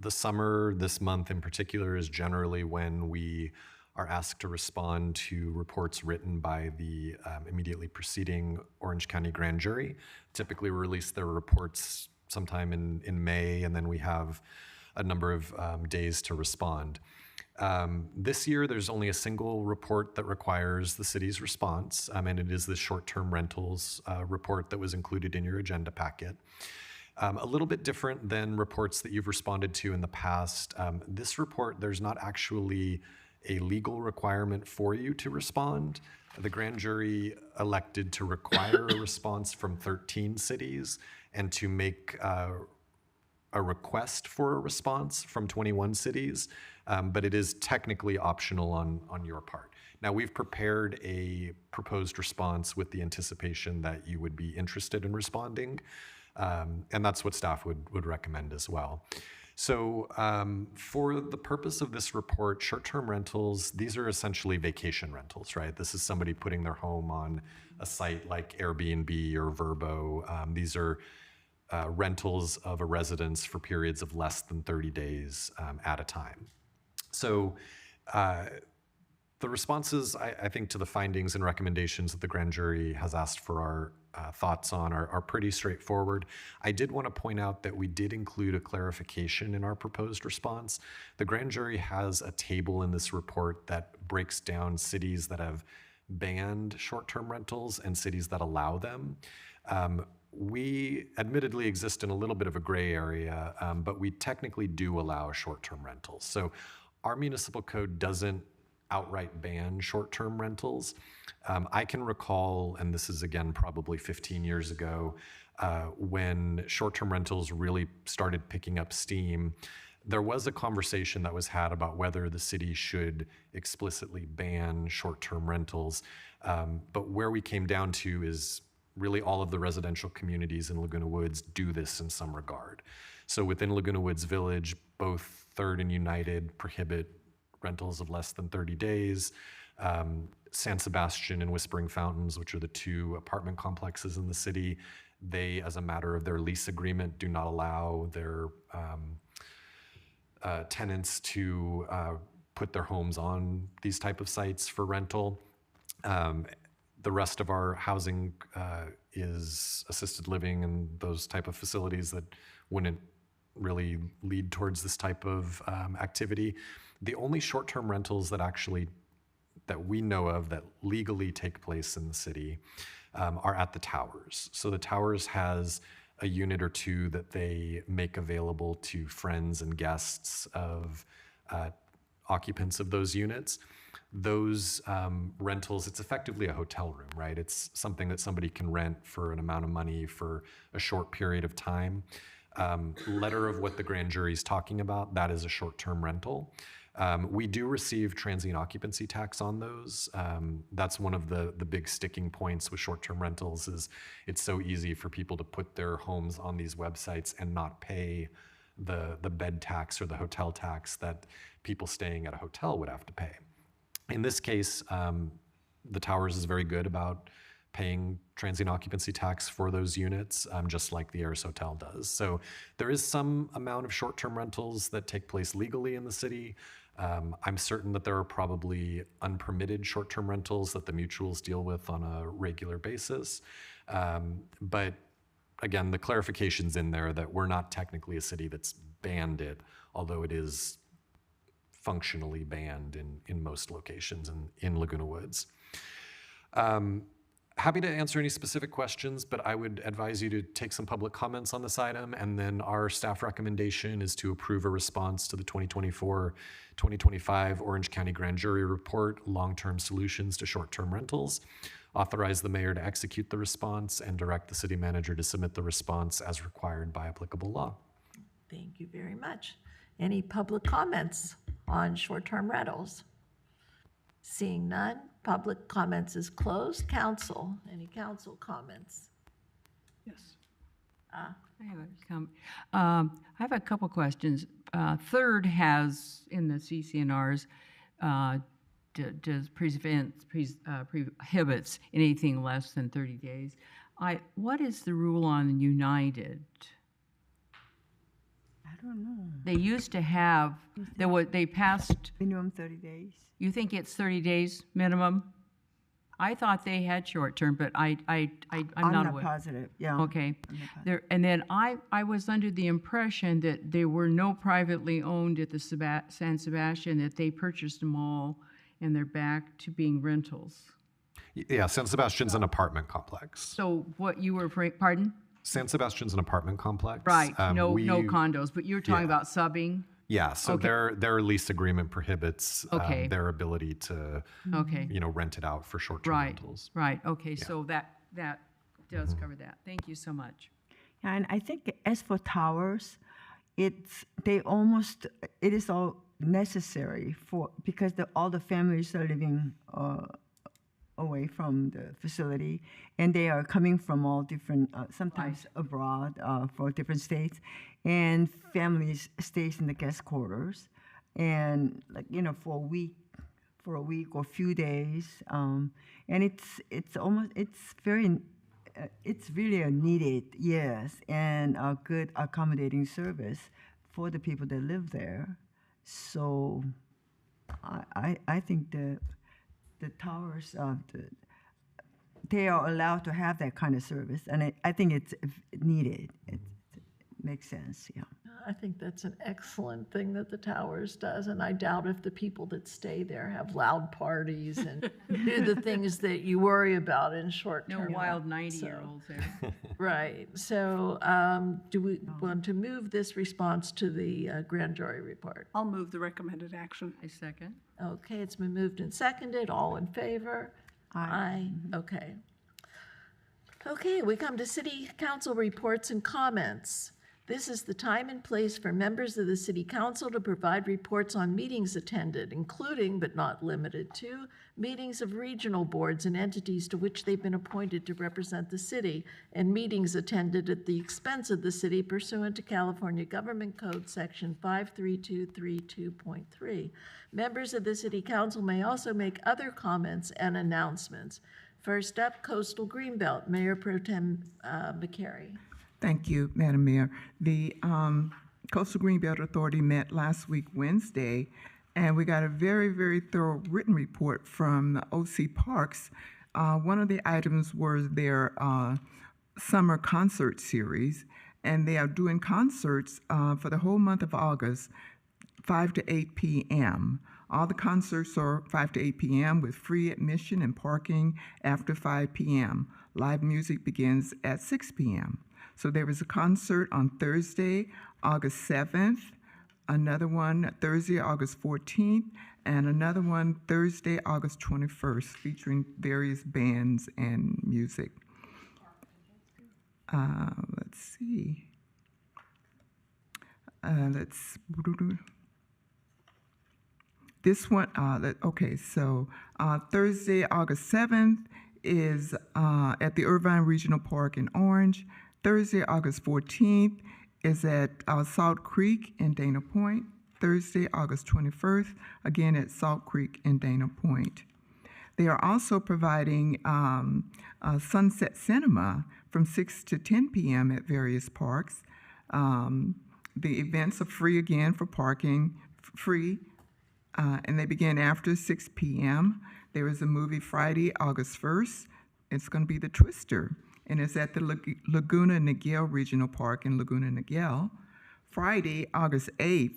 the summer, this month in particular, is generally when we are asked to respond to reports written by the immediately preceding Orange County Grand Jury. Typically, we release their reports sometime in May, and then we have a number of days to respond. This year, there's only a single report that requires the city's response, and it is the short-term rentals report that was included in your agenda packet. A little bit different than reports that you've responded to in the past. This report, there's not actually a legal requirement for you to respond. The grand jury elected to require a response from 13 cities and to make a request for a response from 21 cities, but it is technically optional on your part. Now, we've prepared a proposed response with the anticipation that you would be interested in responding, and that's what staff would recommend as well. So for the purpose of this report, short-term rentals, these are essentially vacation rentals, right? This is somebody putting their home on a site like Airbnb or Vrbo. These are rentals of a residence for periods of less than 30 days at a time. So the responses, I think, to the findings and recommendations that the grand jury has asked for our thoughts on are pretty straightforward. I did want to point out that we did include a clarification in our proposed response. The grand jury has a table in this report that breaks down cities that have banned short-term rentals and cities that allow them. We admittedly exist in a little bit of a gray area, but we technically do allow short-term rentals. So our municipal code doesn't outright ban short-term rentals. I can recall, and this is again probably 15 years ago, when short-term rentals really started picking up steam, there was a conversation that was had about whether the city should explicitly ban short-term rentals. But where we came down to is really all of the residential communities in Laguna Woods do this in some regard. So within Laguna Woods Village, both Third and United prohibit rentals of less than 30 days. San Sebastian and Whispering Fountains, which are the two apartment complexes in the city, they, as a matter of their lease agreement, do not allow their tenants to put their homes on these type of sites for rental. The rest of our housing is assisted living and those type of facilities that wouldn't really lead towards this type of activity. The only short-term rentals that we know of that legally take place in the city are at the towers. So the towers has a unit or two that they make available to friends and guests of occupants of those units. Those rentals, it's effectively a hotel room, right? It's something that somebody can rent for an amount of money for a short period of time. Letter of what the grand jury is talking about, that is a short-term rental. We do receive transient occupancy tax on those. That's one of the big sticking points with short-term rentals is it's so easy for people to put their homes on these websites and not pay the bed tax or the hotel tax that people staying at a hotel would have to pay. In this case, the Towers is very good about paying transient occupancy tax for those units, just like the Ayers Hotel does. So there is some amount of short-term rentals that take place legally in the city. I'm certain that there are probably unpermitted short-term rentals that the mutuals deal with on a regular basis. But again, the clarification's in there that we're not technically a city that's banned it, although it is functionally banned in most locations in Laguna Woods. Happy to answer any specific questions, but I would advise you to take some public comments on this item, and then our staff recommendation is to approve a response to the 2024-2025 Orange County Grand Jury Report, Long-Term Solutions to Short-Term Rentals, authorize the mayor to execute the response, and direct the city manager to submit the response as required by applicable law. Thank you very much. Any public comments on short-term rentals? Seeing none, public comments is closed. Council, any council comments? Yes. I have a couple questions. Third has in the CCNRs prohibits anything less than 30 days. What is the rule on United? I don't know. They used to have, they passed, Minimum 30 days. you think it's 30 days minimum? I thought they had short-term, but I'm not aware. Positive, yeah. Okay. I'm not positive. There, and then I was under the impression that there were no privately owned at the San Sebastian, that they purchased them all and they're back to being rentals. Yeah, San Sebastian's an apartment complex. So what you were, pardon? San Sebastian's an apartment complex. Right, no condos, but you're talking about subbing? Yeah, so Okay. their lease agreement prohibits Okay. their ability to, Okay. rent it out for short-term Right, rentals. right, okay, so that does cover that. Thank you so much. Yeah, and I think as for towers, it is all necessary because all the families are living away from the facility, and they are coming from all different, sometimes abroad for different states, and families stays in the guest quarters, and for a week or a few days, and it's really a needed, yes, and a good accommodating service for the people that live there. So I think the towers, they are allowed to have that kind of service, and I think it's needed. It makes sense, yeah. I think that's an excellent thing that the Towers does, and I doubt if the people that stay there have loud parties and do the things that you worry about in short-term. No wild 90-year-olds there. Right. So do we want to move this response to the grand jury report? I'll move the recommended action. I second. Okay, it's been moved and seconded. All in favor? Aye. Okay. Okay, we come to city council reports and comments. This is the time and place for members of the city council to provide reports on meetings attended, including but not limited to meetings of regional boards and entities to which they've been appointed to represent the city, and meetings attended at the expense of the city pursuant to California Government Code Section 53232.3. Members of the city council may also make other comments and announcements. First up, Coastal Greenbelt, Mayor Pro Tem McCary. Thank you, Madam Mayor. The Coastal Greenbelt Authority met last week, Wednesday, and we got a very, very thorough written report from the OC Parks. One of the items was their summer concert series, and they are doing concerts for the whole month of August, 5 to 8 p.m. All the concerts are 5 to 8 p.m. with free admission and parking after 5 p.m. Live music begins at 6 p.m. So there is a concert on Thursday, August 7th, another one Thursday, August 14th, and another one Thursday, August 21st, featuring various bands and music. Let's see. This one, okay, so Thursday, August 7th is at the Irvine Regional Park in Orange. Thursday, August 14th is at Salt Creek in Dana Point. Thursday, August 21st, again at Salt Creek in Dana Point. They are also providing Sunset Cinema from 6 to 10 p.m. at various parks. The events are free again for parking, free, and they begin after 6 p.m. There is a movie Friday, August 1st. It's going to be The Twister, and it's at the Laguna Niguel Regional Park in Laguna Niguel. Friday, August 8th,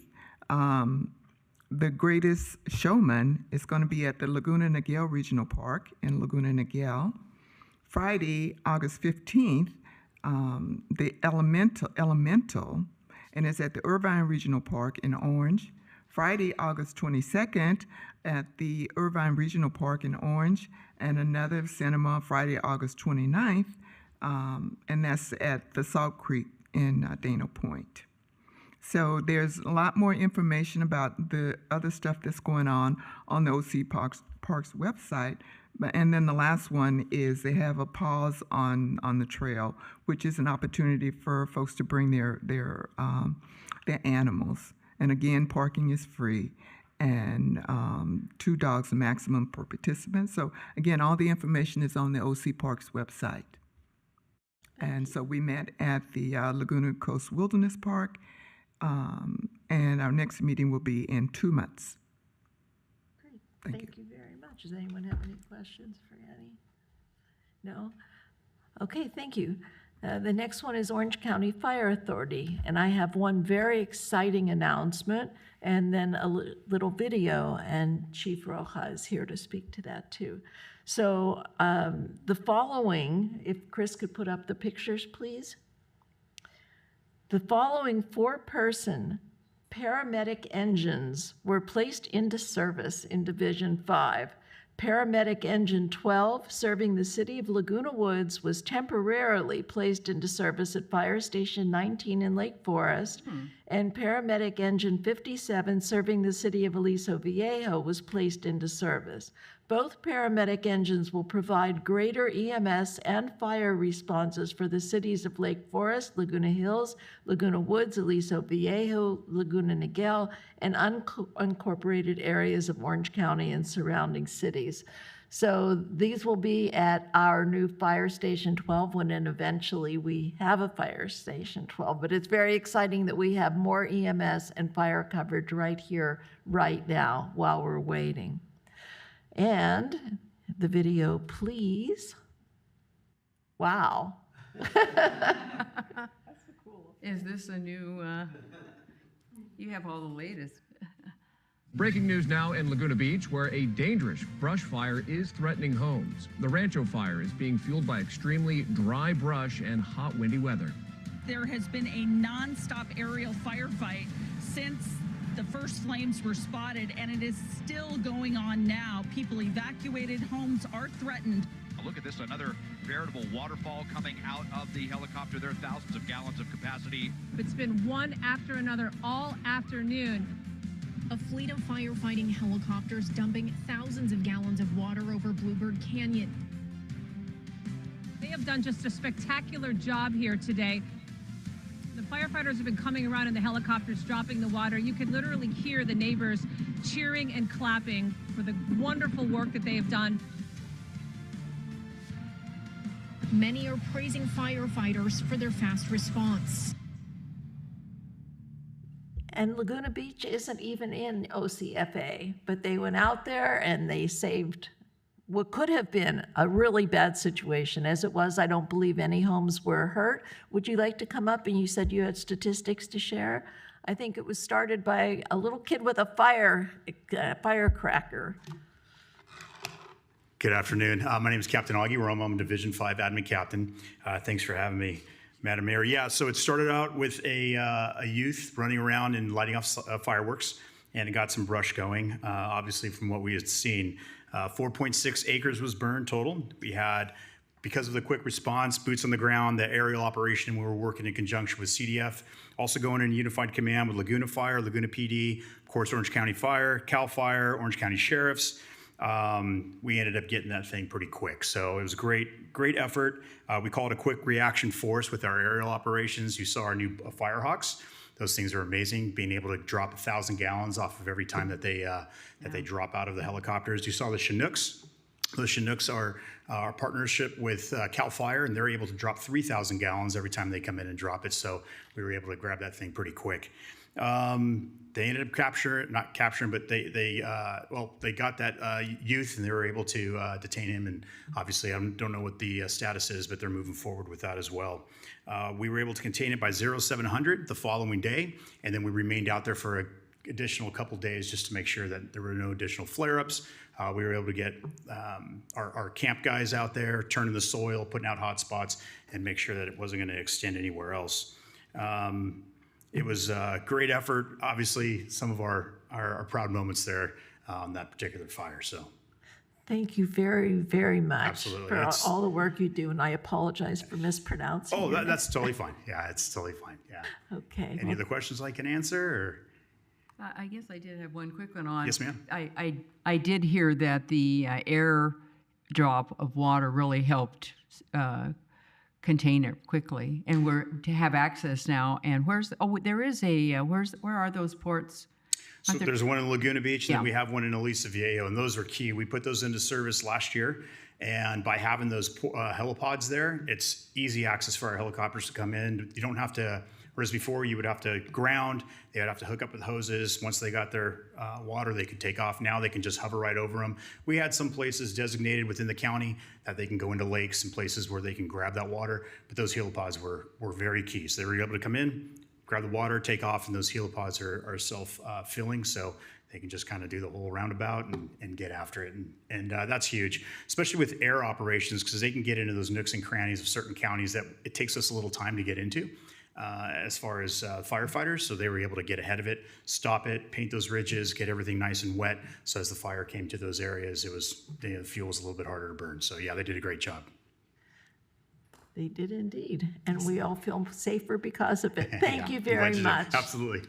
The Greatest Showman is going to be at the Laguna Niguel Regional Park in Laguna Niguel. Friday, August 15th, the Elemental, and it's at the Irvine Regional Park in Orange. Friday, August 22nd, at the Irvine Regional Park in Orange, and another cinema Friday, August 29th, and that's at the Salt Creek in Dana Point. So there's a lot more information about the other stuff that's going on the OC Parks website. And then the last one is they have a pause on the trail, which is an opportunity for folks to bring their animals. And again, parking is free, and 2 dogs maximum per participant. So again, all the information is on the OC Parks website. And so we met at the Laguna Coast Wilderness Park, and our next meeting will be in 2 months. Great. Thank you very much. Does anyone have any questions for Annie? No? Okay, thank you. The next one is Orange County Fire Authority, and I have one very exciting announcement and then a little video, and Chief Roja is here to speak to that too. So the following, if Chris could put up the pictures, please. The following 4-person paramedic engines were placed into service in Division 5. Paramedic Engine 12, serving the city of Laguna Woods, was temporarily placed into service at Fire Station 19 in Lake Forest, and Paramedic Engine 57, serving the city of Aliso Viejo, was placed into service. Both paramedic engines will provide greater EMS and fire responses for the cities of Lake Forest, Laguna Hills, Laguna Woods, Aliso Viejo, Laguna Niguel, and unincorporated areas of Orange County and surrounding cities. So these will be at our new Fire Station 12 when eventually we have a Fire Station 12. But it's very exciting that we have more EMS and fire coverage right here, right now, while we're waiting. And the video, please. Wow. That's so cool. Is this a new, you have all the latest. Breaking news now in Laguna Beach, where a dangerous brush fire is threatening homes. The Rancho fire is being fueled by extremely dry brush and hot, windy weather. There has been a nonstop aerial firefight since the first flames were spotted, and it is still going on now. People evacuated, homes are threatened. Look at this, another veritable waterfall coming out of the helicopter. There are thousands of gallons of capacity. It's been one after another all afternoon. A fleet of firefighting helicopters dumping thousands of gallons of water over Bluebird Canyon. They have done just a spectacular job here today. The firefighters have been coming around in the helicopters, dropping the water. You can literally hear the neighbors cheering and clapping for the wonderful work that they have done. Many are praising firefighters for their fast response. And Laguna Beach isn't even in OCFA, but they went out there and they saved what could have been a really bad situation. As it was, I don't believe any homes were hurt. Would you like to come up? And you said you had statistics to share. I think it was started by a little kid with a firecracker. Good afternoon. My name is Captain Augie Romo. I'm Division 5 Admin Captain. Thanks for having me, Madam Mayor. Yeah, so it started out with a youth running around and lighting off fireworks, and it got some brush going. Obviously, from what we had seen, 4.6 acres was burned total. We had, because of the quick response, boots on the ground, the aerial operation, we were working in conjunction with CDF, also going in unified command with Laguna Fire, Laguna PD, of course, Orange County Fire, CAL FIRE, Orange County Sheriffs. We ended up getting that thing pretty quick. So it was a great effort. We call it a quick reaction force with our aerial operations. You saw our new Firehawks. Those things are amazing, being able to drop 1,000 gallons off of every time that they drop out of the helicopters. You saw the Chinooks. Those Chinooks are our partnership with CAL FIRE, and they're able to drop 3,000 gallons every time they come in and drop it. So we were able to grab that thing pretty quick. They ended up not capturing, but they got that youth, and they were able to detain him. And obviously, I don't know what the status is, but they're moving forward with that as well. We were able to contain it by 0700 the following day, and then we remained out there for an additional couple days just to make sure that there were no additional flare-ups. We were able to get our camp guys out there, turning the soil, putting out hot spots, and make sure that it wasn't going to extend anywhere else. It was a great effort. Obviously, some of our proud moments there on that particular fire. So, thank you very, very much Absolutely. for all the work you do, and I apologize for mispronouncing. Oh, that's totally fine. Yeah, it's totally fine. Yeah. Okay. Any other questions I can answer? Or? I guess I did have one quick one on. Yes, ma'am. I did hear that the air drop of water really helped contain it quickly, and we're to have access now. And where are those ports? So there's one in Laguna Beach, and Yeah. then we have one in Aliso Viejo, and those are key. We put those into service last year, and by having those helipods there, it's easy access for our helicopters to come in. You don't have to, whereas before you would have to ground, they would have to hook up with hoses. Once they got their water, they could take off. Now they can just hover right over them. We had some places designated within the county that they can go into lakes and places where they can grab that water, but those helipods were very key. So they were able to come in, grab the water, take off, and those helipods are self-filling, so they can just kind of do the whole roundabout and get after it. And that's huge, especially with air operations, because they can get into those nooks and crannies of certain counties that it takes us a little time to get into as far as firefighters. So they were able to get ahead of it, stop it, paint those ridges, get everything nice and wet. So as the fire came to those areas, the fuel was a little bit harder to burn. So yeah, they did a great job. They did indeed, and we all feel safer because of it. Thank you very Glad you did. much. Absolutely.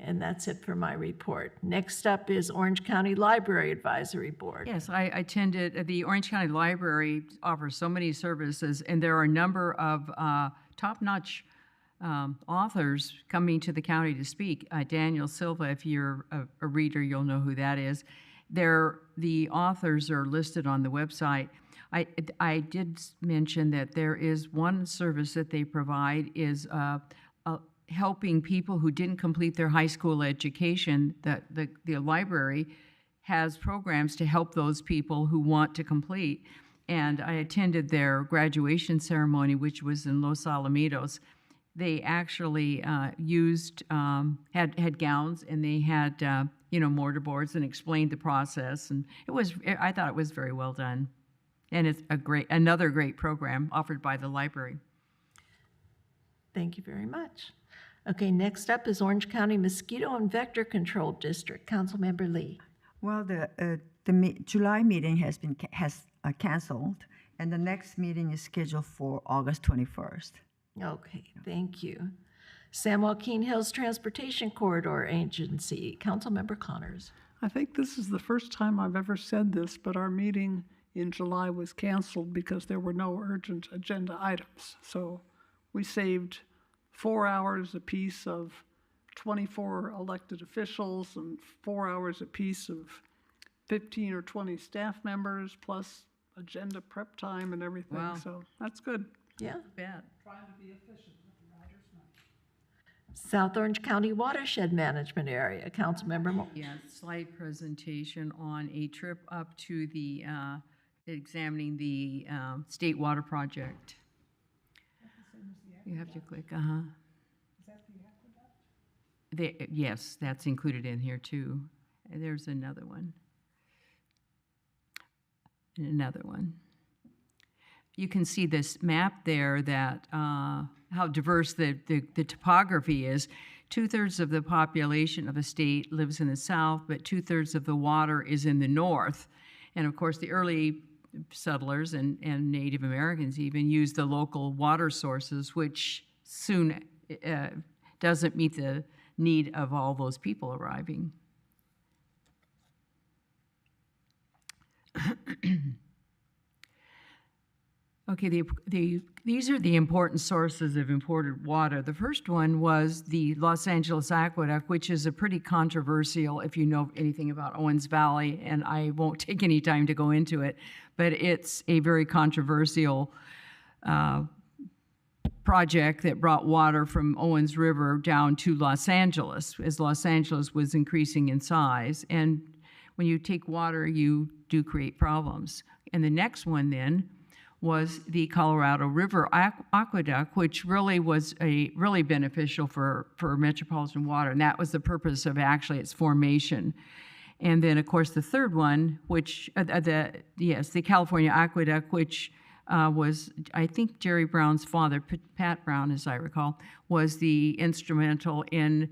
And that's it for my report. Next up is Orange County Library Advisory Board. Yes, I attended. The Orange County Library offers so many services, and there are a number of top-notch authors coming to the county to speak. Daniel Silva, if you're a reader, you'll know who that is. The authors are listed on the website. I did mention that there is one service that they provide is helping people who didn't complete their high school education. The library has programs to help those people who want to complete. And I attended their graduation ceremony, which was in Los Alamitos. They actually had gowns, and they had mortarboards, and explained the process. And I thought it was very well done. And it's another great program offered by the library. Thank you very much. Okay, next up is Orange County Mosquito and Vector Control District. Councilmember Lee. Well, the July meeting has been canceled, and the next meeting is scheduled for August 21st. Okay, thank you. San Joaquin Hills Transportation Corridor Agency. Councilmember Connors. I think this is the first time I've ever said this, but our meeting in July was canceled because there were no urgent agenda items. So we saved 4 hours apiece of 24 elected officials and 4 hours apiece of 15 or 20 staff members, plus agenda prep time and everything. Wow. So that's good. Yeah. Bad. Trying to be efficient with the writer's money. South Orange County Watershed Management Area, Councilmember Moore. Yeah, slide presentation on a trip up to the, examining the state water project. You have to click, yes, that's included in here too. And there's another one. And another one. You can see this map there that how diverse the topography is. 2/3 of the population of a state lives in the south, but 2/3 of the water is in the north. And of course, the early settlers and Native Americans even used the local water sources, which soon doesn't meet the need of all those people arriving. Okay, these are the important sources of imported water. The first one was the Los Angeles Aqueduct, which is a pretty controversial, if you know anything about Owens Valley, and I won't take any time to go into it, but it's a very controversial project that brought water from Owens River down to Los Angeles, as Los Angeles was increasing in size. And when you take water, you do create problems. And the next one then was the Colorado River Aqueduct, which really was really beneficial for metropolitan water, and that was the purpose of actually its formation. And then, of course, the third one, which the California Aqueduct, which was, I think, Jerry Brown's father, Pat Brown, as I recall, was the instrumental in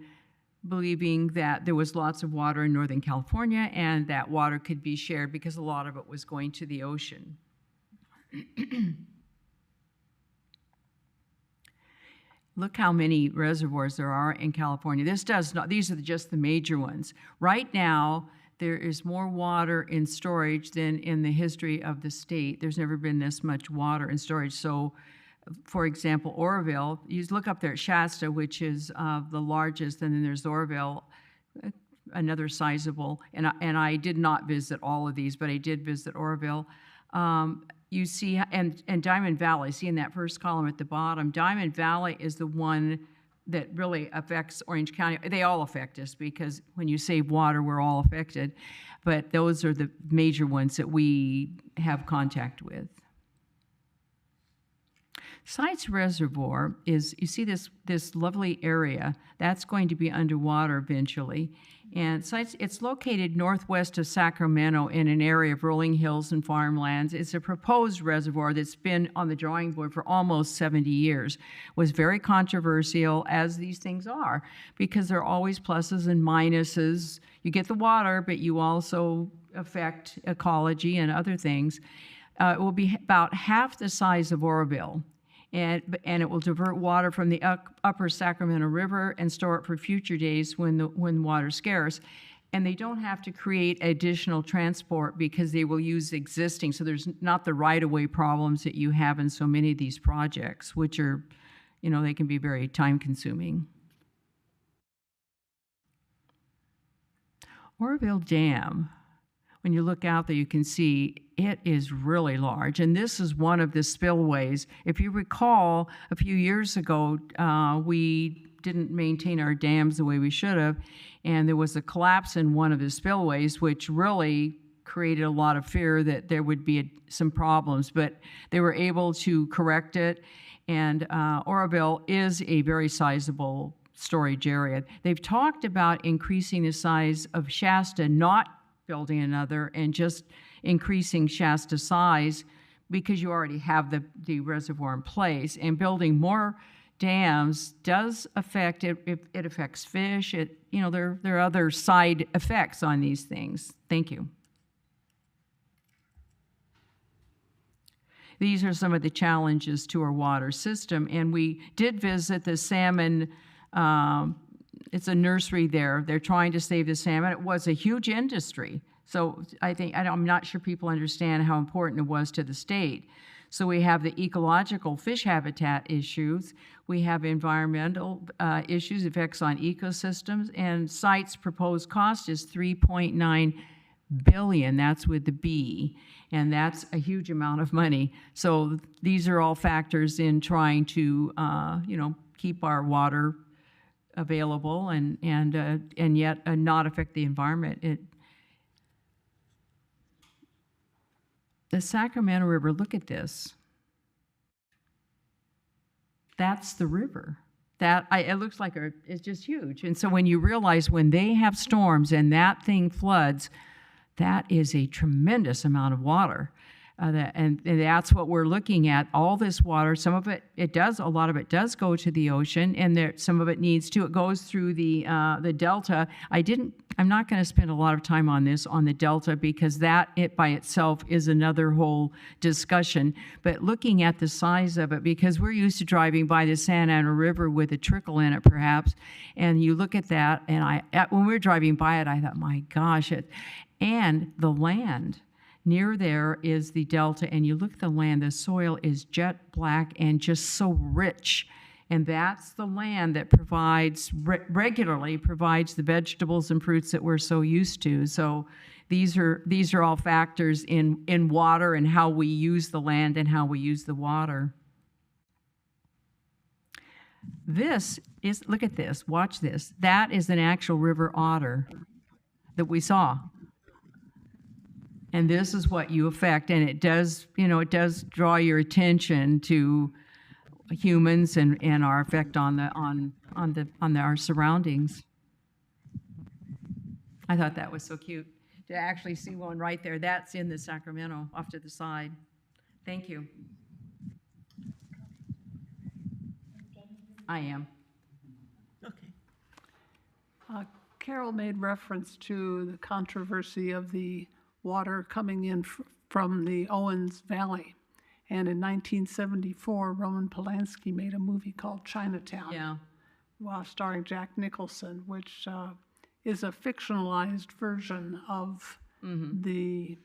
believing that there was lots of water in Northern California and that water could be shared because a lot of it was going to the ocean. Look how many reservoirs there are in California. These are just the major ones. Right now, there is more water in storage than in the history of the state. There's never been this much water in storage. So, for example, Oroville, you look up there at Shasta, which is the largest, and then there's Oroville, another sizable, and I did not visit all of these, but I did visit Oroville. You see, and Diamond Valley, see in that first column at the bottom, Diamond Valley is the one that really affects Orange County. They all affect us because when you save water, we're all affected. But those are the major ones that we have contact with. Sites Reservoir is, you see this lovely area, that's going to be underwater eventually. And Sites, it's located northwest of Sacramento in an area of rolling hills and farmlands. It's a proposed reservoir that's been on the drawing board for almost 70 years. Was very controversial, as these things are, because there are always pluses and minuses. You get the water, but you also affect ecology and other things. It will be about half the size of Oroville. And it will divert water from the upper Sacramento River and store it for future days when water's scarce. And they don't have to create additional transport because they will use existing. So there's not the right-of-way problems that you have in so many of these projects, which are, they can be very time-consuming. Oroville Dam. When you look out there, you can see it is really large. And this is one of the spillways. If you recall, a few years ago, we didn't maintain our dams the way we should have. And there was a collapse in one of the spillways, which really created a lot of fear that there would be some problems. But they were able to correct it. And Oroville is a very sizable storage area. They've talked about increasing the size of Shasta, not building another, and just increasing Shasta size because you already have the reservoir in place. And building more dams does affect it. It affects fish. There are other side effects on these things. Thank you. These are some of the challenges to our water system. And we did visit the salmon. It's a nursery there. They're trying to save the salmon. It was a huge industry. So I'm not sure people understand how important it was to the state. So we have the ecological fish habitat issues. We have environmental issues, effects on ecosystems, and Sites' proposed cost is $3.9 billion. That's with the B, and that's a huge amount of money. So these are all factors in trying to, keep our water available and yet not affect the environment. The Sacramento River, look at this. That's the river. It looks like it's just huge. And so when you realize when they have storms and that thing floods, that is a tremendous amount of water. And that's what we're looking at. All this water, some of it, a lot of it does go to the ocean, and some of it needs to. It goes through the delta. I'm not going to spend a lot of time on the delta, because it by itself is another whole discussion. But looking at the size of it, because we're used to driving by the Santa Ana River with a trickle in it, perhaps, and you look at that, and when we were driving by it, I thought, my gosh, and the land. Near there is the delta, and you look at the land, the soil is jet black and just so rich. And that's the land that regularly provides the vegetables and fruits that we're so used to. So these are all factors in water and how we use the land and how we use the water. Look at this, watch this. That is an actual river otter that we saw. And this is what you affect, and it does draw your attention to humans and our effect on our surroundings. I thought that was so cute to actually see one right there. That's in the Sacramento, off to the side. Thank you. I am. Okay. Carol made reference to the controversy of the water coming in from the Owens Valley. And in 1974, Roman Polanski made a movie called Chinatown, starring Jack Nicholson, which is a fictionalized version of the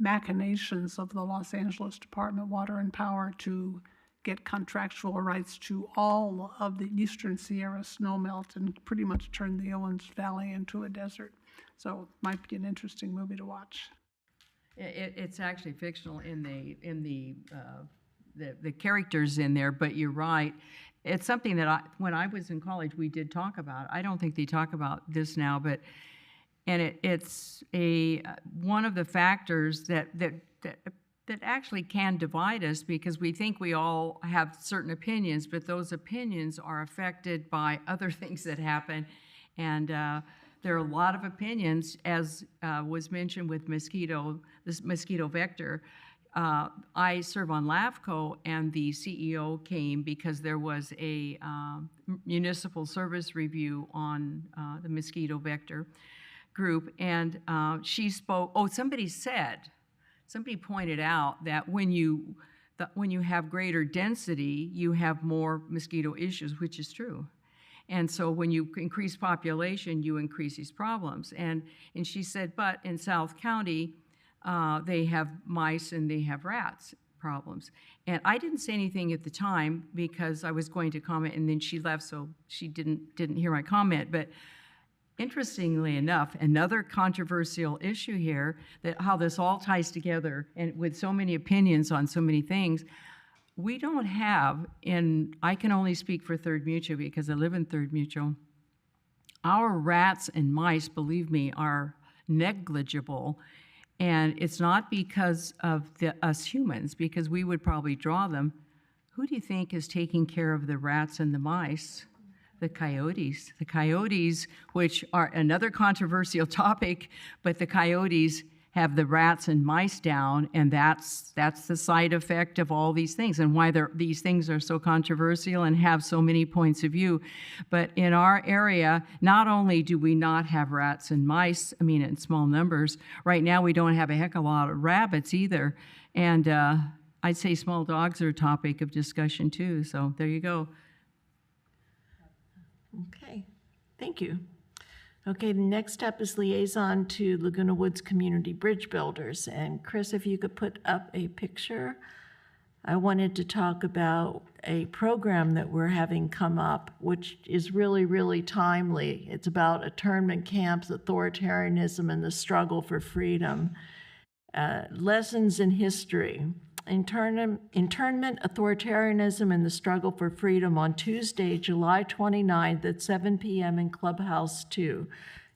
machinations of the Los Angeles Department of Water and Power to get contractual rights to all of the eastern Sierra snowmelt and pretty much turn the Owens Valley into a desert. So it might be an interesting movie to watch. It's actually fictional in the characters in there, but you're right. It's something that when I was in college, we did talk about. I don't think they talk about this now, but it's one of the factors that actually can divide us, because we think we all have certain opinions, but those opinions are affected by other things that happen, and there are a lot of opinions, as was mentioned with this mosquito vector. I serve on LAFCO, and the CEO came because there was a municipal service review on the mosquito vector group, and she spoke. Somebody pointed out that when you have greater density, you have more mosquito issues, which is true. And so when you increase population, you increase these problems. And she said, but in South County, they have mice and they have rats problems. And I didn't say anything at the time because I was going to comment, and then she left, so she didn't hear my comment. But interestingly enough, another controversial issue here, that how this all ties together, and with so many opinions on so many things, we don't have, and I can only speak for Third Mutual because I live in Third Mutual, our rats and mice, believe me, are negligible. And it's not because of us humans, because we would probably draw them. Who do you think is taking care of the rats and the mice? The coyotes. The coyotes, which are another controversial topic, but the coyotes have the rats and mice down, and that's the side effect of all these things, and why these things are so controversial and have so many points of view. But in our area, not only do we not have rats and mice, in small numbers, right now we don't have a heck of a lot of rabbits either, and I'd say small dogs are a topic of discussion too, so there you go. Okay, thank you. Okay, the next up is liaison to Laguna Woods Community Bridge Builders. And Chris, if you could put up a picture. I wanted to talk about a program that we're having come up, which is really, really timely. It's about internment camps, authoritarianism, and the struggle for freedom. Lessons in history. Internment, Authoritarianism, and the Struggle for Freedom on Tuesday, July 29th at 7 p.m. in Clubhouse 2.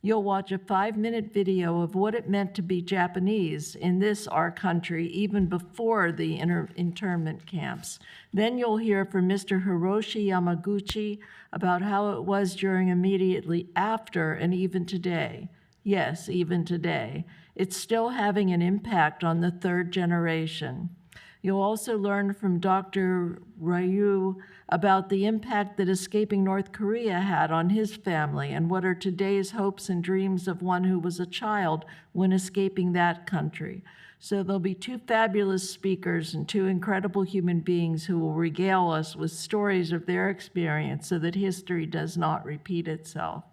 You'll watch a 5-minute video of what it meant to be Japanese in this, our country, even before the internment camps. Then you'll hear from Mr. Hiroshi Yamaguchi about how it was during, immediately after, and even today. Yes, even today. It's still having an impact on the third generation. You'll also learn from Dr. Ryu about the impact that escaping North Korea had on his family and what are today's hopes and dreams of one who was a child when escaping that country. So there'll be 2 fabulous speakers and 2 incredible human beings who will regale us with stories of their experience so that history does not repeat itself.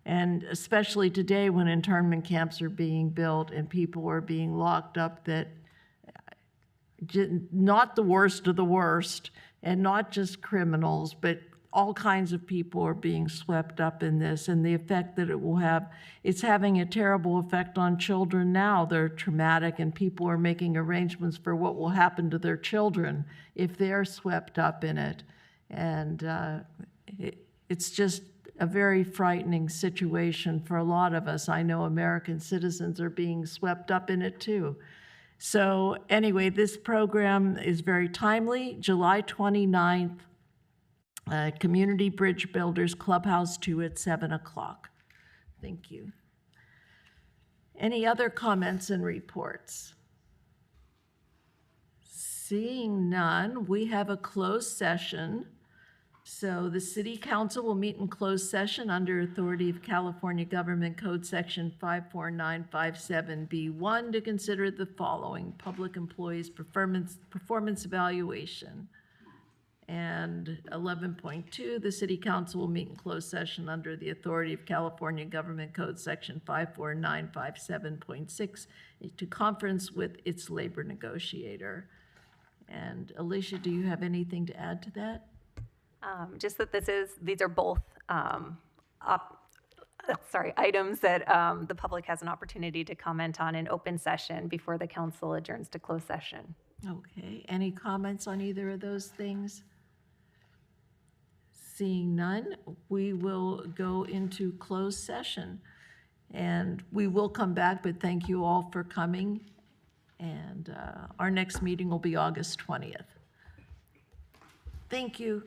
And especially today when internment camps are being built and people are being locked up that not the worst of the worst, and not just criminals, but all kinds of people are being swept up in this, and the effect that it will have, it's having a terrible effect on children now. They're traumatic, and people are making arrangements for what will happen to their children if they're swept up in it. And it's just a very frightening situation for a lot of us. I know American citizens are being swept up in it too. So anyway, this program is very timely. July 29th, Community Bridge Builders Clubhouse 2 at 7 o'clock. Thank you. Any other comments and reports? Seeing none, we have a closed session. So the City Council will meet in closed session under authority of California Government Code Section 54957B1 to consider the following: public employees' performance evaluation. And 11.2, the City Council will meet in closed session under the authority of California Government Code Section 54957.6 to conference with its labor negotiator. And Alicia, do you have anything to add to that? Just that these are both items that the public has an opportunity to comment on in open session before the council adjourns to closed session. Okay, any comments on either of those things? Seeing none, we will go into closed session. And we will come back, but thank you all for coming. And our next meeting will be August 20th. Thank you.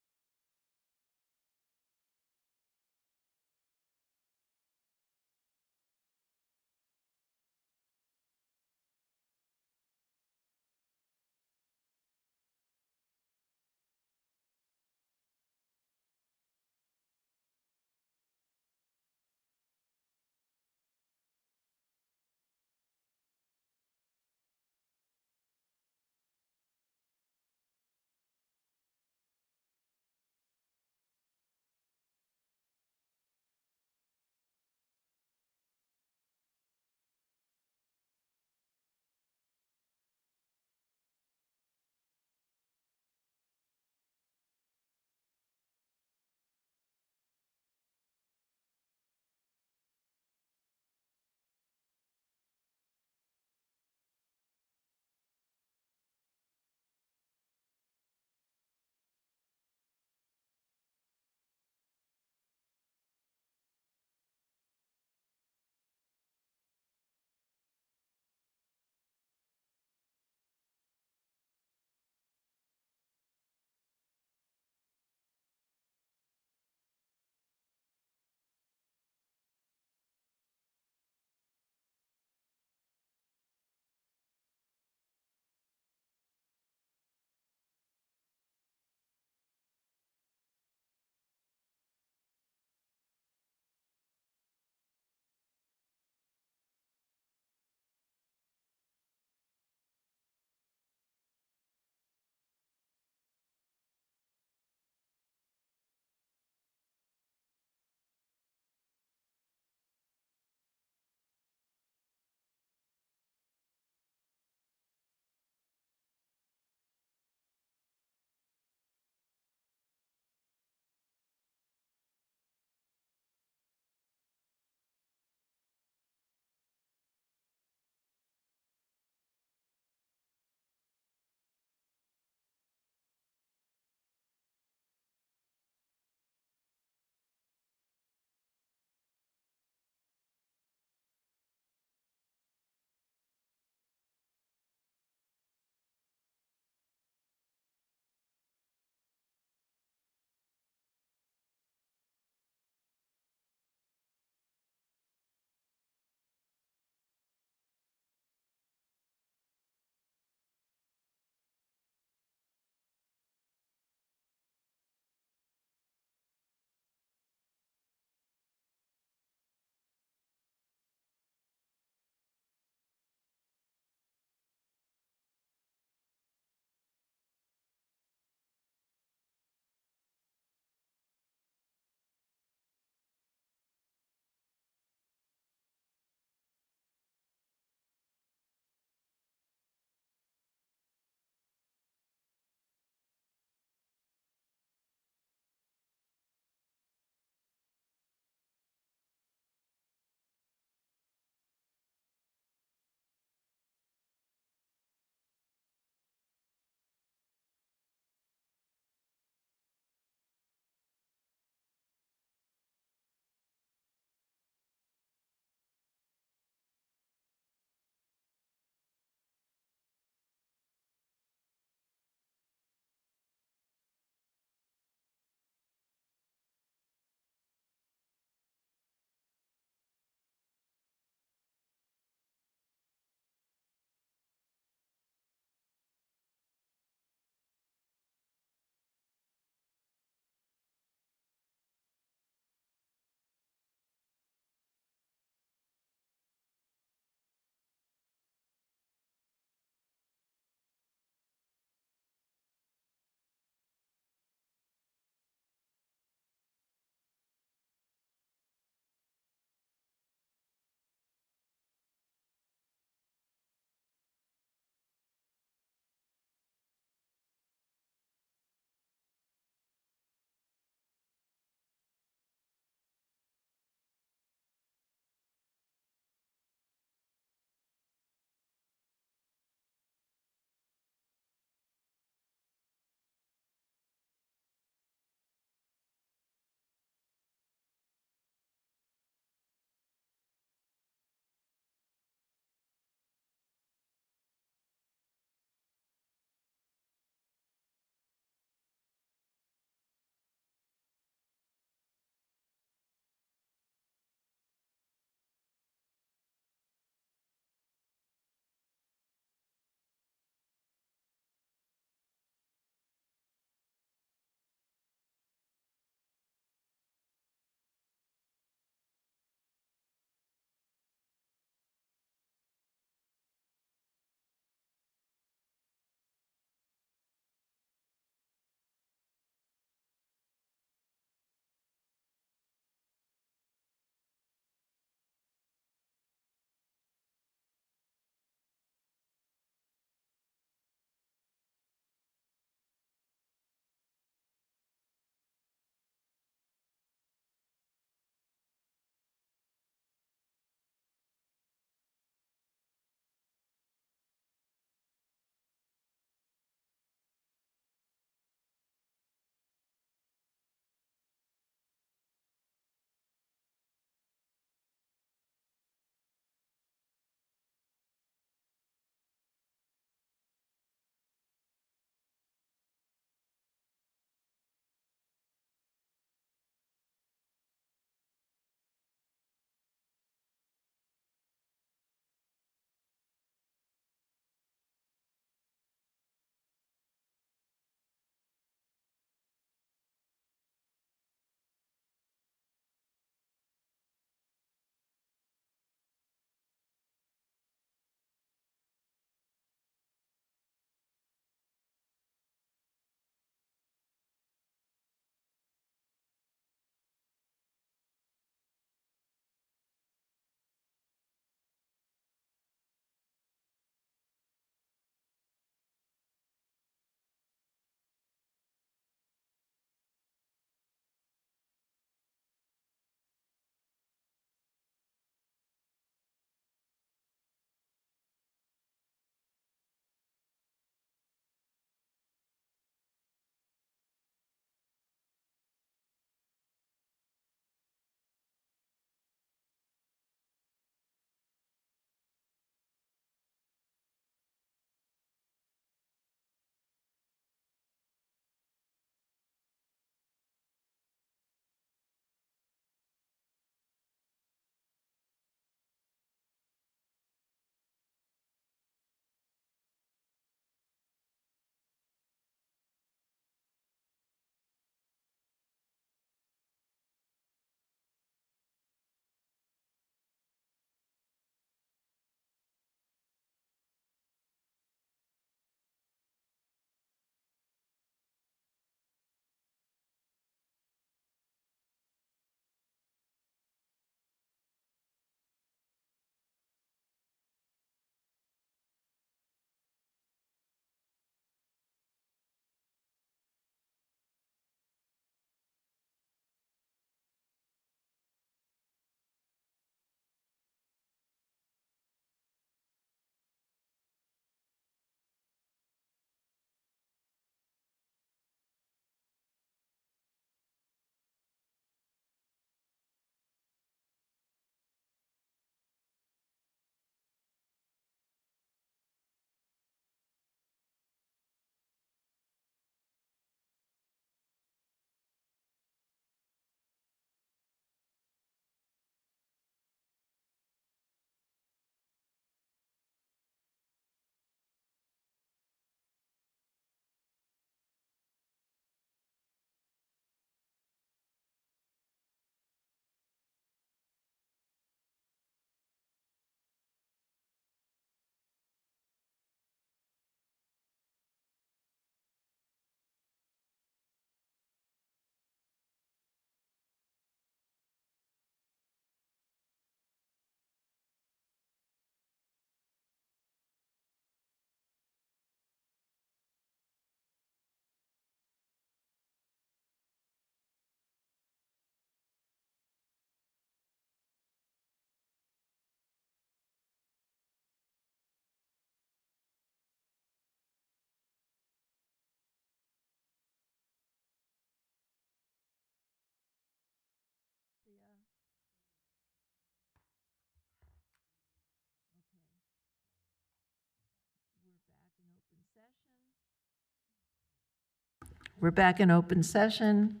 We're back in open session,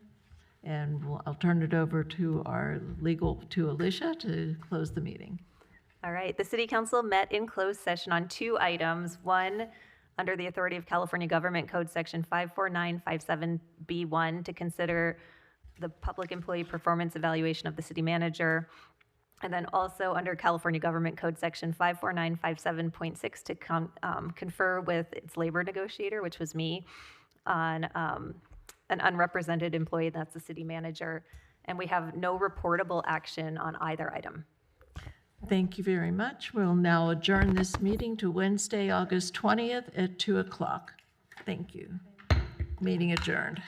and I'll turn it over to Alicia to close the meeting. All right, the City Council met in closed session on 2 items. One, under the authority of California Government Code Section 54957B1 to consider the public employee performance evaluation of the city manager. And then also under California Government Code Section 54957.6 to confer with its labor negotiator, which was me, on an unrepresented employee, that's the city manager. And we have no reportable action on either item. Thank you very much. We'll now adjourn this meeting to Wednesday, August 20th at 2 o'clock. Thank you. Meeting adjourned.